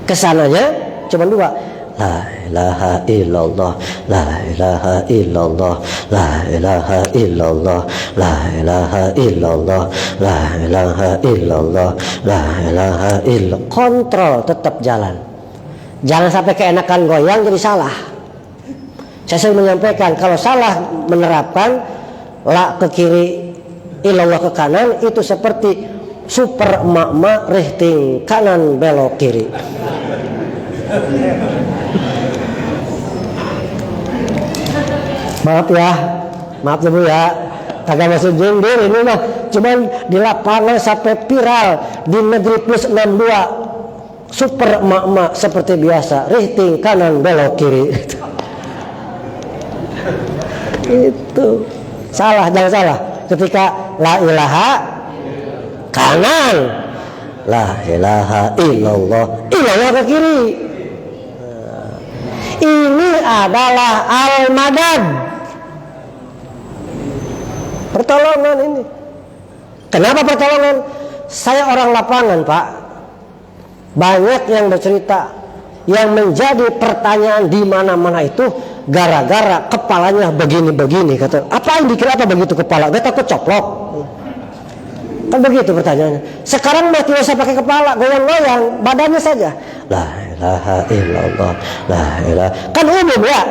Kesananya cuma 2. La ilaha illallah, la ilaha illallah, la ilaha illallah, la ilaha illallah, la ilaha illallah, la ilaha illallah. Kontrol tetap jalan. Jangan sampai keenakan goyang jadi salah. Saya sering menyampaikan kalau salah menerapkan la ke kiri, illallah ke kanan, itu seperti super emak-emak rifting kanan belok kiri. Maaf ya Bu ya, kagak masuk jendir ini mah, cuman di lapangan sampai viral di Negeri Plus 62, super emak-emak seperti biasa, rifting kanan belok kiri. Itu salah, jangan salah. Ketika la ilaha kanan, la ilaha illallah, illallah ke kiri. Ini adalah al-madad, pertolongan ini. Kenapa pertolongan? Saya orang lapangan, Pak. Banyak yang bercerita, yang menjadi pertanyaan di mana-mana itu gara-gara kepalanya begini-begini, kata. Apa yang dikira apa begitu kepala? Dia takut coplok. Kan begitu pertanyaannya. Sekarang mah tidak usah pakai kepala, goyang-goyang badannya saja. La ilaha illallah, la ilaha. Kan umum ya.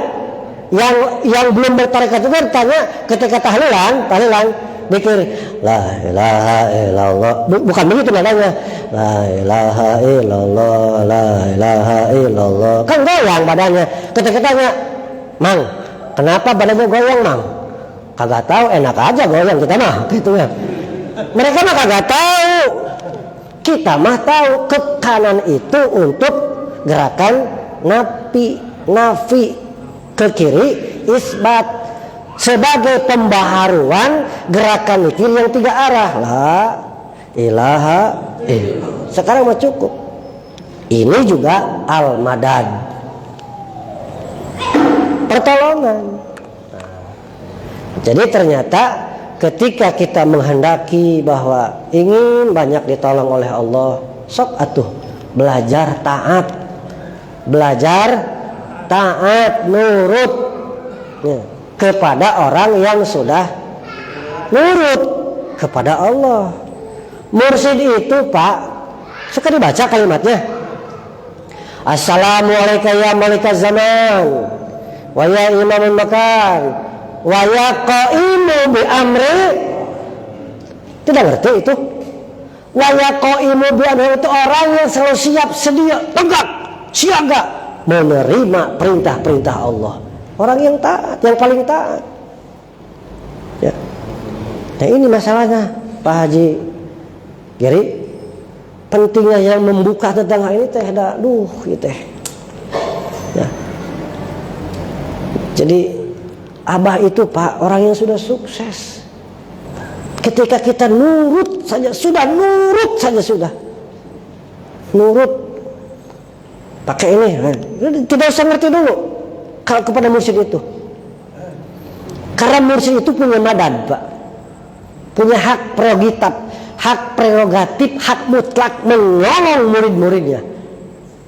Yang belum bertarekat itu bertanya ketika tahlilan mikir la ilaha illallah. Bukan begitu nadanya. La ilaha illallah, la ilaha illallah. Kan goyang badannya. Ketika tanya, "Mang, kenapa badannya goyang, Mang?" Kagak tahu, enak aja goyang kita mah, gitu ya. Mereka mah kagak tahu. Kita mah tahu ke kanan itu untuk gerakan nafi, ke kiri isbat sebagai pembaharuan gerakan mikir yang 3 arah. La ilaha illallah. Sekarang mah cukup. Ini juga al-madad, pertolongan. Jadi ternyata ketika kita menghendaki bahwa ingin banyak ditolong oleh Allah, sok atuh belajar taat nurut ya, kepada orang yang sudah nurut kepada Allah. Mursyid itu, Pak, suka dibaca kalimatnya. Assalamualaikum ya malikaz zaman wa ya imamul makan wa ya qaimu bi amri. Tidak ngerti itu? Wa ya qaimu bi amri itu orang yang selalu siap sedia, tegak, siaga menerima perintah-perintah Allah. Orang yang taat, yang paling taat. Ya. Nah ini masalahnya, Pak Haji Giri. Pentingnya yang membuka tentang hal ini teh ada, gitu. Ya. Jadi Abah itu, Pak, orang yang sudah sukses. Ketika kita nurut saja sudah. Nurut. Pakai ini, tidak usah ngerti dulu kalau kepada mursyid itu. Karena mursyid itu punya madad, Pak. Punya hak prerogatif, hak mutlak menolong murid-muridnya.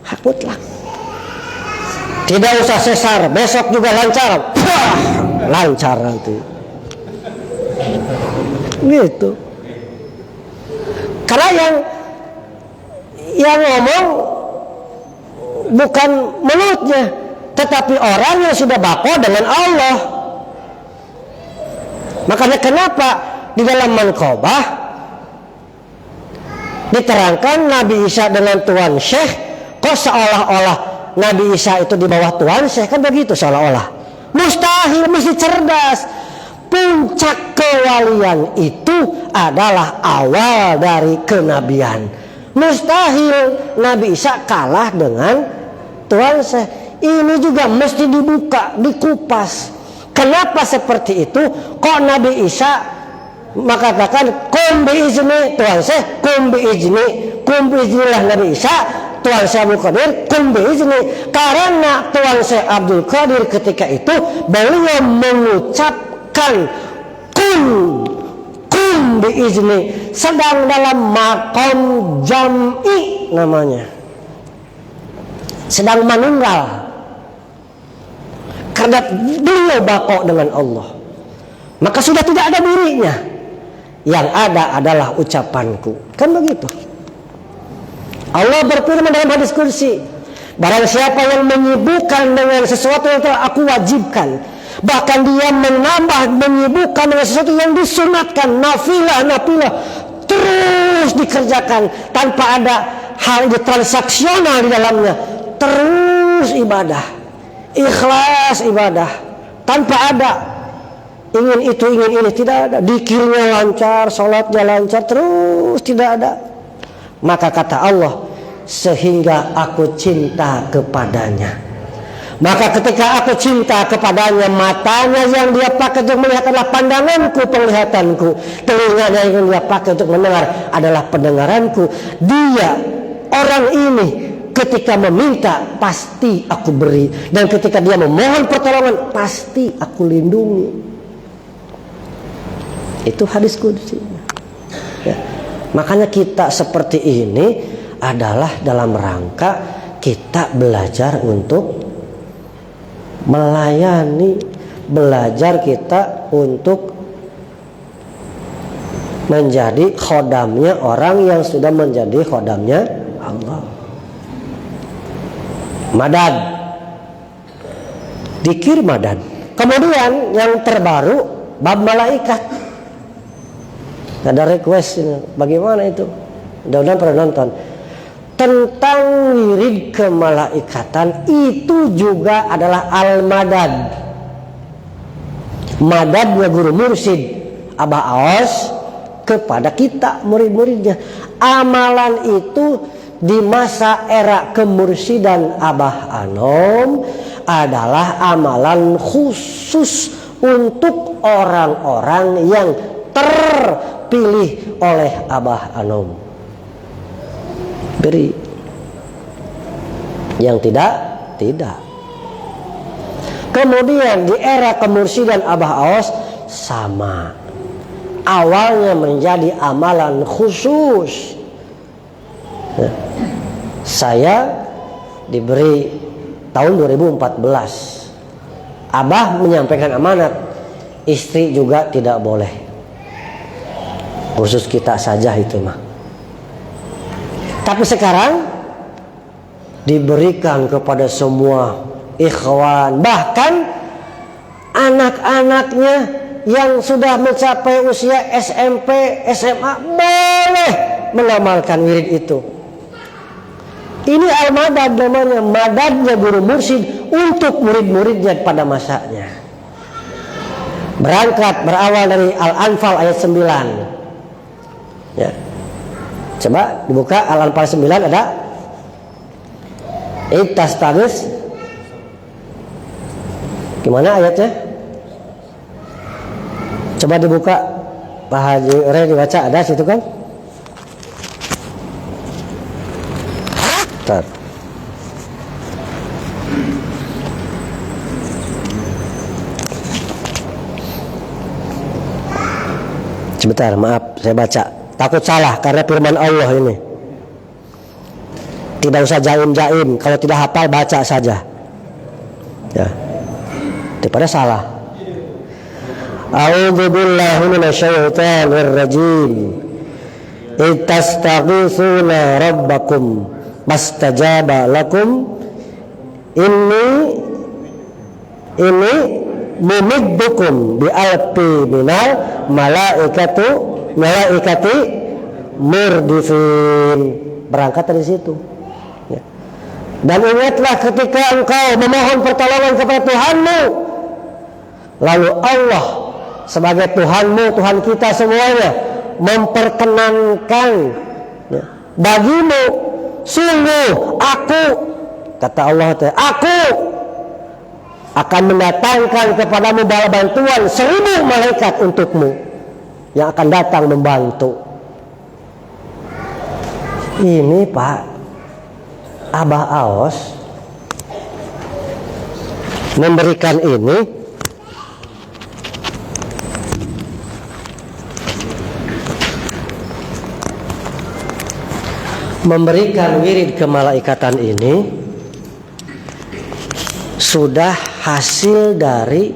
Hak mutlak. Tidak usah sesar, besok juga lancar. Lancar nanti. Gitu. Karena yang ngomong bukan mulutnya, tetapi orang yang sudah bako dengan Allah. Makanya kenapa di dalam Manqobah diterangkan Nabi Isa dengan Tuan Syekh, kok seolah-olah Nabi Isa itu di bawah Tuan Syekh, kan begitu seolah-olah. Mustahil, mesti cerdas. Puncak kewalian itu adalah awal dari kenabian. Mustahil Nabi Isa kalah dengan Tuan Syekh. ini juga mesti dibuka, dikupas. Kenapa seperti itu? Kok Nabi Isa mengatakan kum biizni Tuhan saya, kum biiznilah Nabi Isa, Tuhan saya Abdul Qadir, kum biizni. Karena Tuhan saya Abdul Qadir ketika itu beliau mengucapkan kum biizni, sedang dalam maqam jam'i namanya, sedang meninggal. Karena beliau bako dengan Allah, maka sudah tidak ada dirinya. Yang ada adalah ucapanku. Kan begitu. Allah berfirman dalam hadis kursi, barang siapa yang menyibukkan dengan sesuatu yang telah aku wajibkan, bahkan dia menambah menyibukkan dengan sesuatu yang disunatkan, nafilah, terus dikerjakan tanpa ada hal transaksional di dalamnya, terus ibadah, ikhlas ibadah, tanpa ada ingin itu ingin ini, tidak ada. Dikirnya lancar, sholatnya lancar, terus tidak ada. Maka kata Allah, sehingga aku cinta kepadanya. Maka ketika aku cinta kepadanya, matanya yang dia pakai untuk melihat adalah pandanganku, penglihatanku. Telinganya yang dia pakai untuk mendengar adalah pendengaranku. Dia, orang ini, ketika meminta pasti aku beri, dan ketika dia memohon pertolongan pasti aku lindungi. Itu hadis qudsi. Ya. Makanya kita seperti ini adalah dalam rangka kita belajar untuk melayani, belajar kita untuk menjadi khodamnya orang yang sudah menjadi khodamnya Allah. Madad, dikir madad. Kemudian yang terbaru bab malaikat. Ada request ini, bagaimana itu? Mudah-mudahan pernah nonton tentang wirid kemalaikatan. Itu juga adalah al-madad. Madadnya guru mursyid Abah Aos kepada kita murid-muridnya. Amalan itu di masa era kemursidan Abah Anom adalah amalan khusus untuk orang-orang yang terpilih oleh Abah Anom. Beri. Yang tidak. Kemudian di era kemursidan Abah Aos sama. Awalnya menjadi amalan khusus. Saya diberi tahun 2014. Abah menyampaikan amanat, istri juga tidak boleh. Khusus kita saja itu mah. Tapi sekarang diberikan kepada semua ikhwan, bahkan anak-anaknya yang sudah mencapai usia SMP, SMA boleh mengamalkan wirid itu. Ini al-madad namanya, madadnya guru mursyid untuk murid-muridnya pada masanya. Berawal dari Al-Anfal ayat 9. Ya. Coba dibuka Al-Anfal 9 ada Ittastagis. Gimana ayatnya? Coba dibuka, Pak Haji Ore dibaca, ada situ kan? Bentar. Sebentar, maaf, saya baca. Takut salah karena firman Allah ini. Tidak usah jaim-jaim, kalau tidak hafal baca saja. Ya. Daripada salah. A'udzu billahi minasyaitonir rajim. Ittastaghitsuna rabbakum fastajaba lakum inni mumiddukum bi alfi minal malaikati murdifin. Berangkat dari situ. Ya. Dan ingatlah ketika engkau memohon pertolongan kepada Tuhanmu, lalu Allah sebagai Tuhanmu, Tuhan kita semuanya, memperkenankan bagimu, sungguh aku, Kata Allah, aku akan mendatangkan kepadamu bala bantuan 1000 malaikat untukmu yang akan datang membantu. Ini Pak, Abah Aos memberikan ini memberikan wirid kemalaikatan ini sudah hasil dari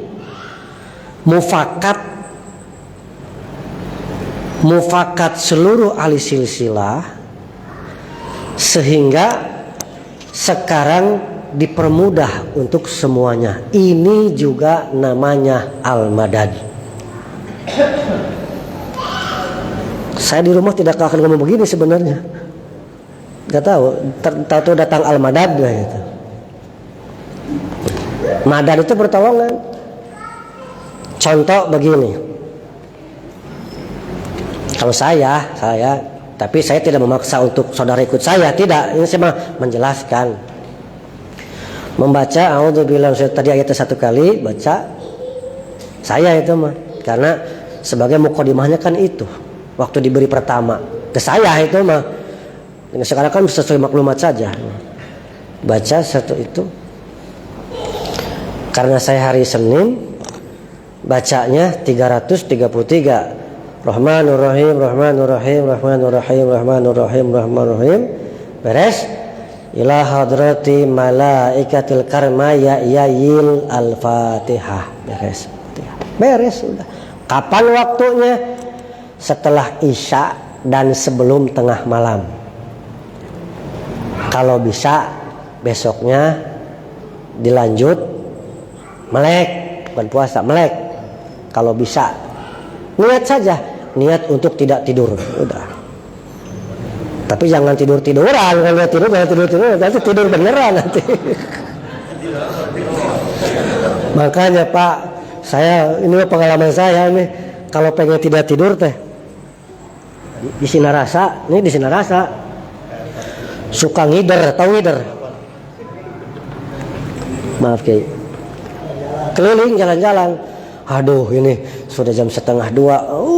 mufakat seluruh ahli silsilah, sehingga sekarang dipermudah untuk semuanya. Ini juga namanya al-madad. Saya di rumah tidak akan ngomong begini sebenarnya. Gak tahu, tahu datang al-madad gitu. Madad itu pertolongan. Contoh begini. Kalau saya, tapi saya tidak memaksa untuk saudara ikut saya, tidak. Ini saya menjelaskan. Membaca a'udzubillahi tadi ayatnya 1 kali, baca. Saya itu mah, karena sebagai mukadimahnya kan itu. Waktu diberi pertama ke saya itu mah. Sekarang kan sesuai maklumat saja. Baca satu itu. Karena saya hari Senin, bacanya 333. Rahmanur-Rahim, Rahmanur-Rahim, Rahmanur-Rahim, Rahmanur-Rahim, Rahmanur-Rahim. Beres. Ila hadrati malaikatil karma ya'yil al-Fatihah. Beres sudah. Kapan waktunya? Setelah Isya dan sebelum tengah malam. Kalau bisa besoknya dilanjut melek, bukan puasa, melek. Kalau bisa niat saja, niat untuk tidak tidur, udah. Tapi jangan tiduran, kalau tidur jangan tidur, nanti tidur beneran nanti. Makanya Pak, saya ini pengalaman saya nih, kalau pengen tidak tidur teh di Sinarasa, ini di Sinarasa. Suka ngider, tahu ngider? Maaf Kiai. Keliling jalan-jalan. Aduh ini sudah jam 1:30.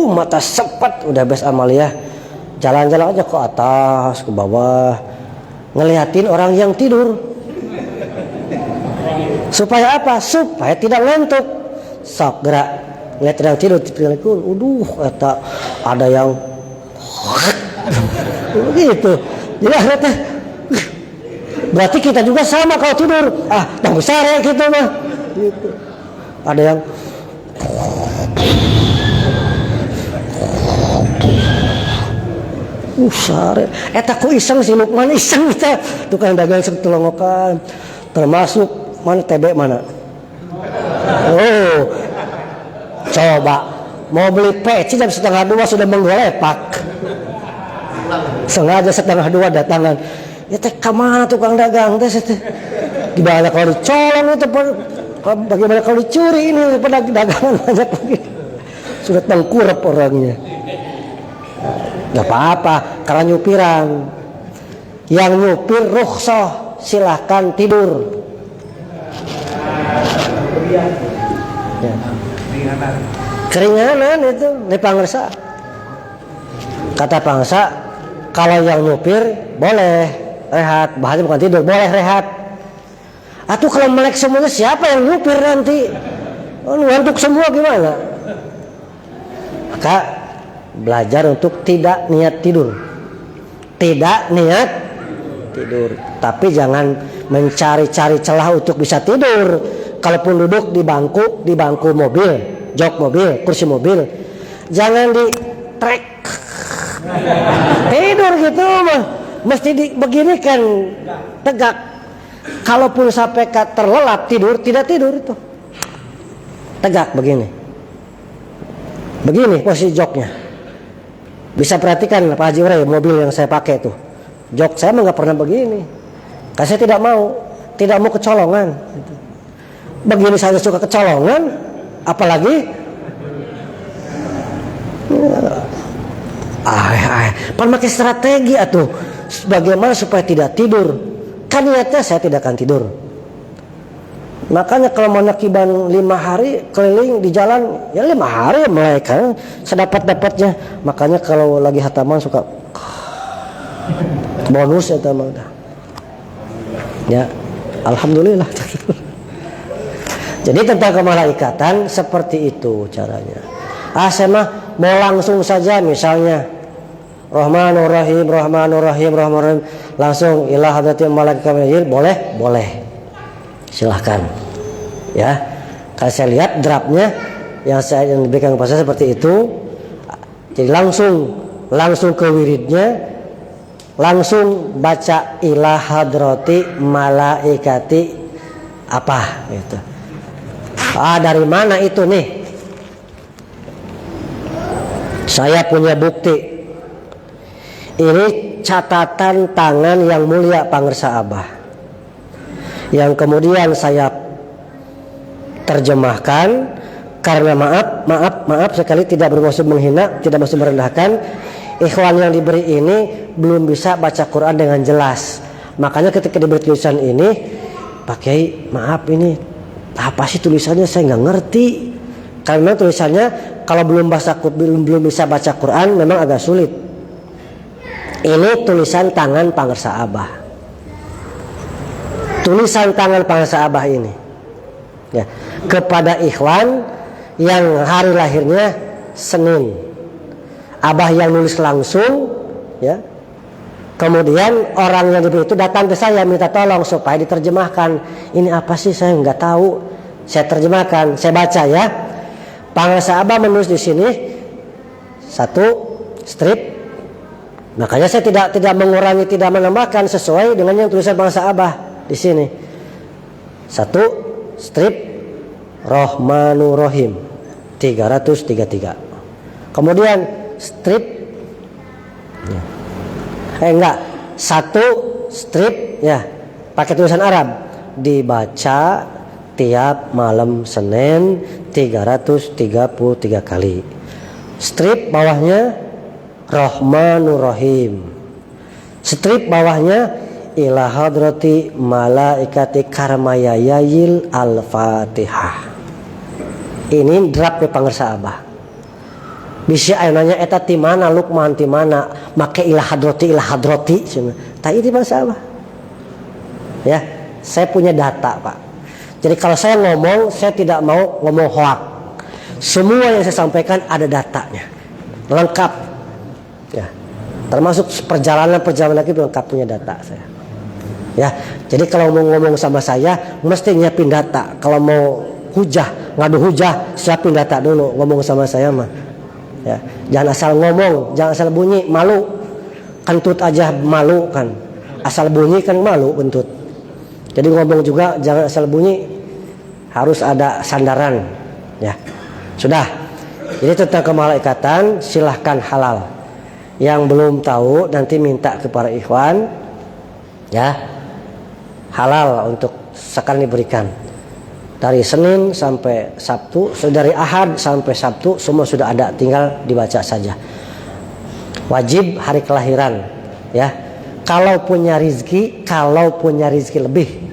Mata sepet, udah bes Amalia. Jalan-jalan aja ke atas, ke bawah, ngeliatin orang yang tidur. Supaya apa? Supaya tidak ngantuk. Sok gerak, lihat orang tidur, ada yang begitu. Jadi akhirnya berarti kita juga sama kalau tidur. Yang besar ya gitu mah. Gitu. Ada yang sare. Eta ku iseng si Lukman iseng kita. Tukang dagang setulongokan. Termasuk mana TB mana? Oh. Coba mau beli peci jam 1:30 sudah menggolepak. Sengaja 1:30 datangan. Ya teh kemana tukang dagang teh? Gimana kalau dicolong itu? Bagaimana kalau dicuri ini? Pedagang dagangan banyak begitu. Sudah tengkurap orangnya. Gak apa-apa, karena nyupiran. Yang nyupir rukhsah, silahkan tidur. Ya. Keringanan itu, ini pangersa. Kata pangsa, kalau yang nyupir boleh rehat, bahasanya bukan tidur, boleh rehat. Atuh kalau melek semuanya siapa yang nyupir nanti? Ngantuk semua gimana? Maka belajar untuk tidak niat tidur. Tidak niat tidur, tapi jangan mencari-cari celah untuk bisa tidur. Kalaupun duduk di bangku mobil, jok mobil, kursi mobil, jangan di trek tidur gitu mah, mesti begini kan tegak. Kalaupun sampai terlelap tidur, tidak tidur itu tegak begini posisi joknya. Bisa perhatikan Pak Haji Uray, mobil yang saya pakai itu jok saya mah nggak pernah begini, karena saya tidak mau kecolongan. Begini saja suka kecolongan, apalagi pakai strategi atuh bagaimana supaya tidak tidur. Kan niatnya saya tidak akan tidur. Makanya kalau manakiban 5 hari keliling di jalan, ya 5 hari melaikat sedapat-dapatnya. Makanya kalau lagi hataman suka bonus ya teman. Ya, alhamdulillah. Jadi tentang kemalaikatan seperti itu caranya. Saya mah mau langsung saja misalnya Rahmanur Rahim, Rahmanur Rahim, Rahmanur Rahim, langsung ila hadratil malaikat boleh? Boleh. Silahkan. Ya. Kalau saya lihat draftnya yang diberikan kepada saya seperti itu. Jadi langsung ke wiridnya, langsung baca ila hadrati malaikati apa gitu. Dari mana itu nih? Saya punya bukti. Ini catatan tangan yang mulia Pangersa Abah, yang kemudian saya terjemahkan. Karena maaf sekali, tidak bermaksud menghina, tidak maksud merendahkan. Ikhwan yang diberi ini belum bisa baca Quran dengan jelas. Makanya ketika diberi tulisan ini, Pak Kiai, maaf ini apa sih tulisannya, saya nggak ngerti. Karena tulisannya kalau belum bisa baca Quran memang agak sulit. Ini tulisan tangan Pangersa Abah. Tulisan tangan Pangersa Abah ini, ya, kepada ikhwan yang hari lahirnya Senin. Abah yang nulis langsung, ya. Kemudian orang yang diberi itu datang ke saya minta tolong supaya diterjemahkan. Ini apa sih, saya nggak tahu. Saya terjemahkan, saya baca ya. Pangersa Abah menulis di sini 1 strip. Makanya saya tidak mengurangi, tidak menambahkan, sesuai dengan yang tulisan Pangersa Abah di sini. 1 strip Rahmanur Rahim 333. Kemudian strip 1 strip ya pakai tulisan Arab, dibaca tiap malam Senin 333 kali. Strip bawahnya Rahmanur Rahim. Strip bawahnya ila hadrati malaikati karmayayil al-Fatihah. Ini draft Pangersa Abah. Bisa nanya eta ti mana Lukman ti mana, make ila hadrati tah itu Pangersa Abah. Ya, saya punya data, Pak. Jadi kalau saya ngomong, saya tidak mau ngomong hoak. Semua yang saya sampaikan ada datanya. Lengkap. Ya. Termasuk perjalanan lagi lengkap, punya data saya. Ya, jadi kalau mau ngomong sama saya mesti nyiapin data. Kalau mau ngadu hujah, siapin data dulu. Ngomong sama saya mah, ya, jangan asal ngomong, jangan asal bunyi, malu. Kentut aja malu kan, asal bunyi kan malu kentut. Jadi ngomong juga jangan asal bunyi, harus ada sandaran. Ya, sudah. Jadi tentang kemalaikatan silahkan halal. Yang belum tahu nanti minta kepada ikhwan, ya, halal untuk sekarang diberikan. Dari Senin sampai Sabtu, dari Ahad sampai Sabtu semua sudah ada, tinggal dibaca saja. Wajib hari kelahiran, ya. Kalau punya rizki lebih,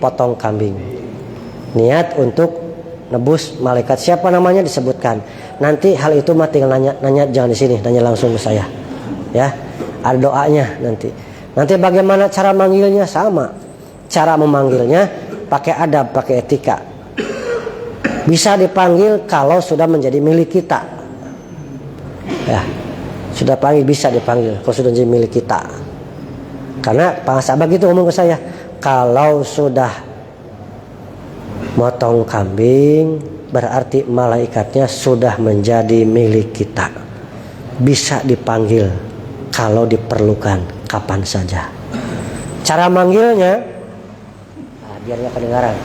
potong kambing. Niat untuk nebus malaikat. Siapa namanya disebutkan. Nanti hal itu mah tinggal nanya jangan di sini, nanya langsung ke saya. Ya, ada doanya nanti. Nanti bagaimana cara manggilnya sama. Cara memanggilnya pakai adab, pakai etika. Bisa dipanggil kalau sudah menjadi milik kita. Ya, sudah panggil bisa dipanggil kalau sudah menjadi milik kita. Karena Pangersa Abah gitu ngomong ke saya, kalau sudah motong kambing berarti malaikatnya sudah menjadi milik kita. Bisa dipanggil kalau diperlukan kapan saja. Cara manggilnya, biar nggak kedengaran.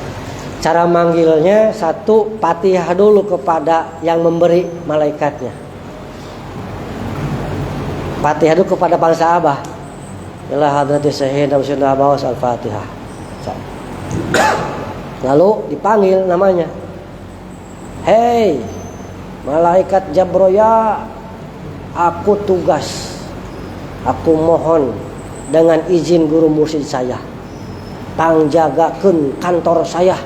Cara manggilnya 1, Fatihah dulu kepada yang memberi malaikatnya. Fatihah dulu kepada Pangersa Abah. Ila hadrati sayyidina Rasulullah bawas al-Fatihah. Lalu dipanggil namanya. Hei, malaikat Jabroya, aku tugas, aku mohon dengan izin guru mursyid saya, pangjagakeun kantor saya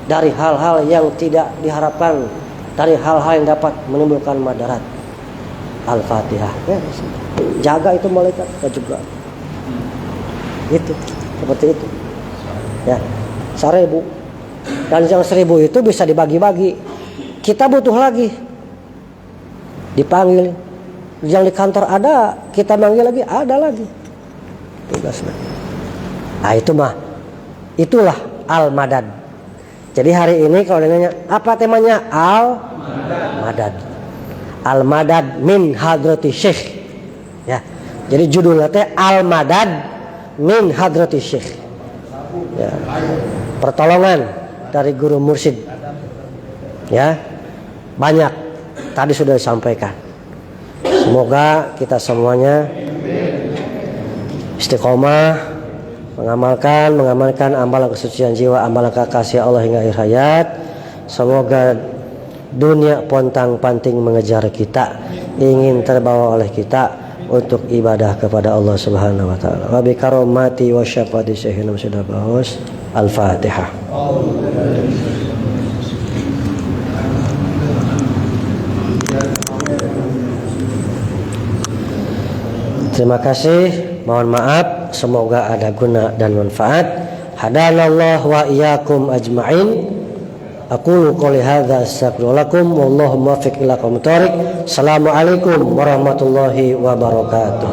dari hal-hal yang tidak diharapkan, dari hal-hal yang dapat menimbulkan madarat. Al-Fatihah. Ya, jaga itu malaikat juga. Itu seperti itu. Ya, 1000. Dan yang 1000 itu bisa dibagi-bagi. Kita butuh lagi. Dipanggil. Yang di kantor ada, kita manggil lagi, ada lagi. Tugasnya. Nah, itu mah. Itulah al-madad. Jadi hari ini kalau nanya apa temanya? Al-madad. Al-madad min hadrati syekh. Ya. Jadi judulnya teh Al-madad min hadrati syekh. Ya. Pertolongan dari guru mursyid. Ya. Banyak tadi sudah disampaikan. Semoga kita semuanya istiqomah mengamalkan amalan kesucian jiwa, amalan kekasih Allah hingga akhir hayat. Semoga dunia pontang-panting mengejar kita, ingin terbawa oleh kita untuk ibadah kepada Allah Subhanahu wa taala. Wa bi karomati wa syafaati Syekhina Muhammad Bahus. Al-Fatihah. Terima kasih, mohon maaf, semoga ada guna dan manfaat. Hadanallah wa iyyakum ajma'in. Aqulu qouli hadza astaghfirullakum wallahu muwaffiq ila aqwamit thoriq. Assalamualaikum warahmatullahi wabarakatuh.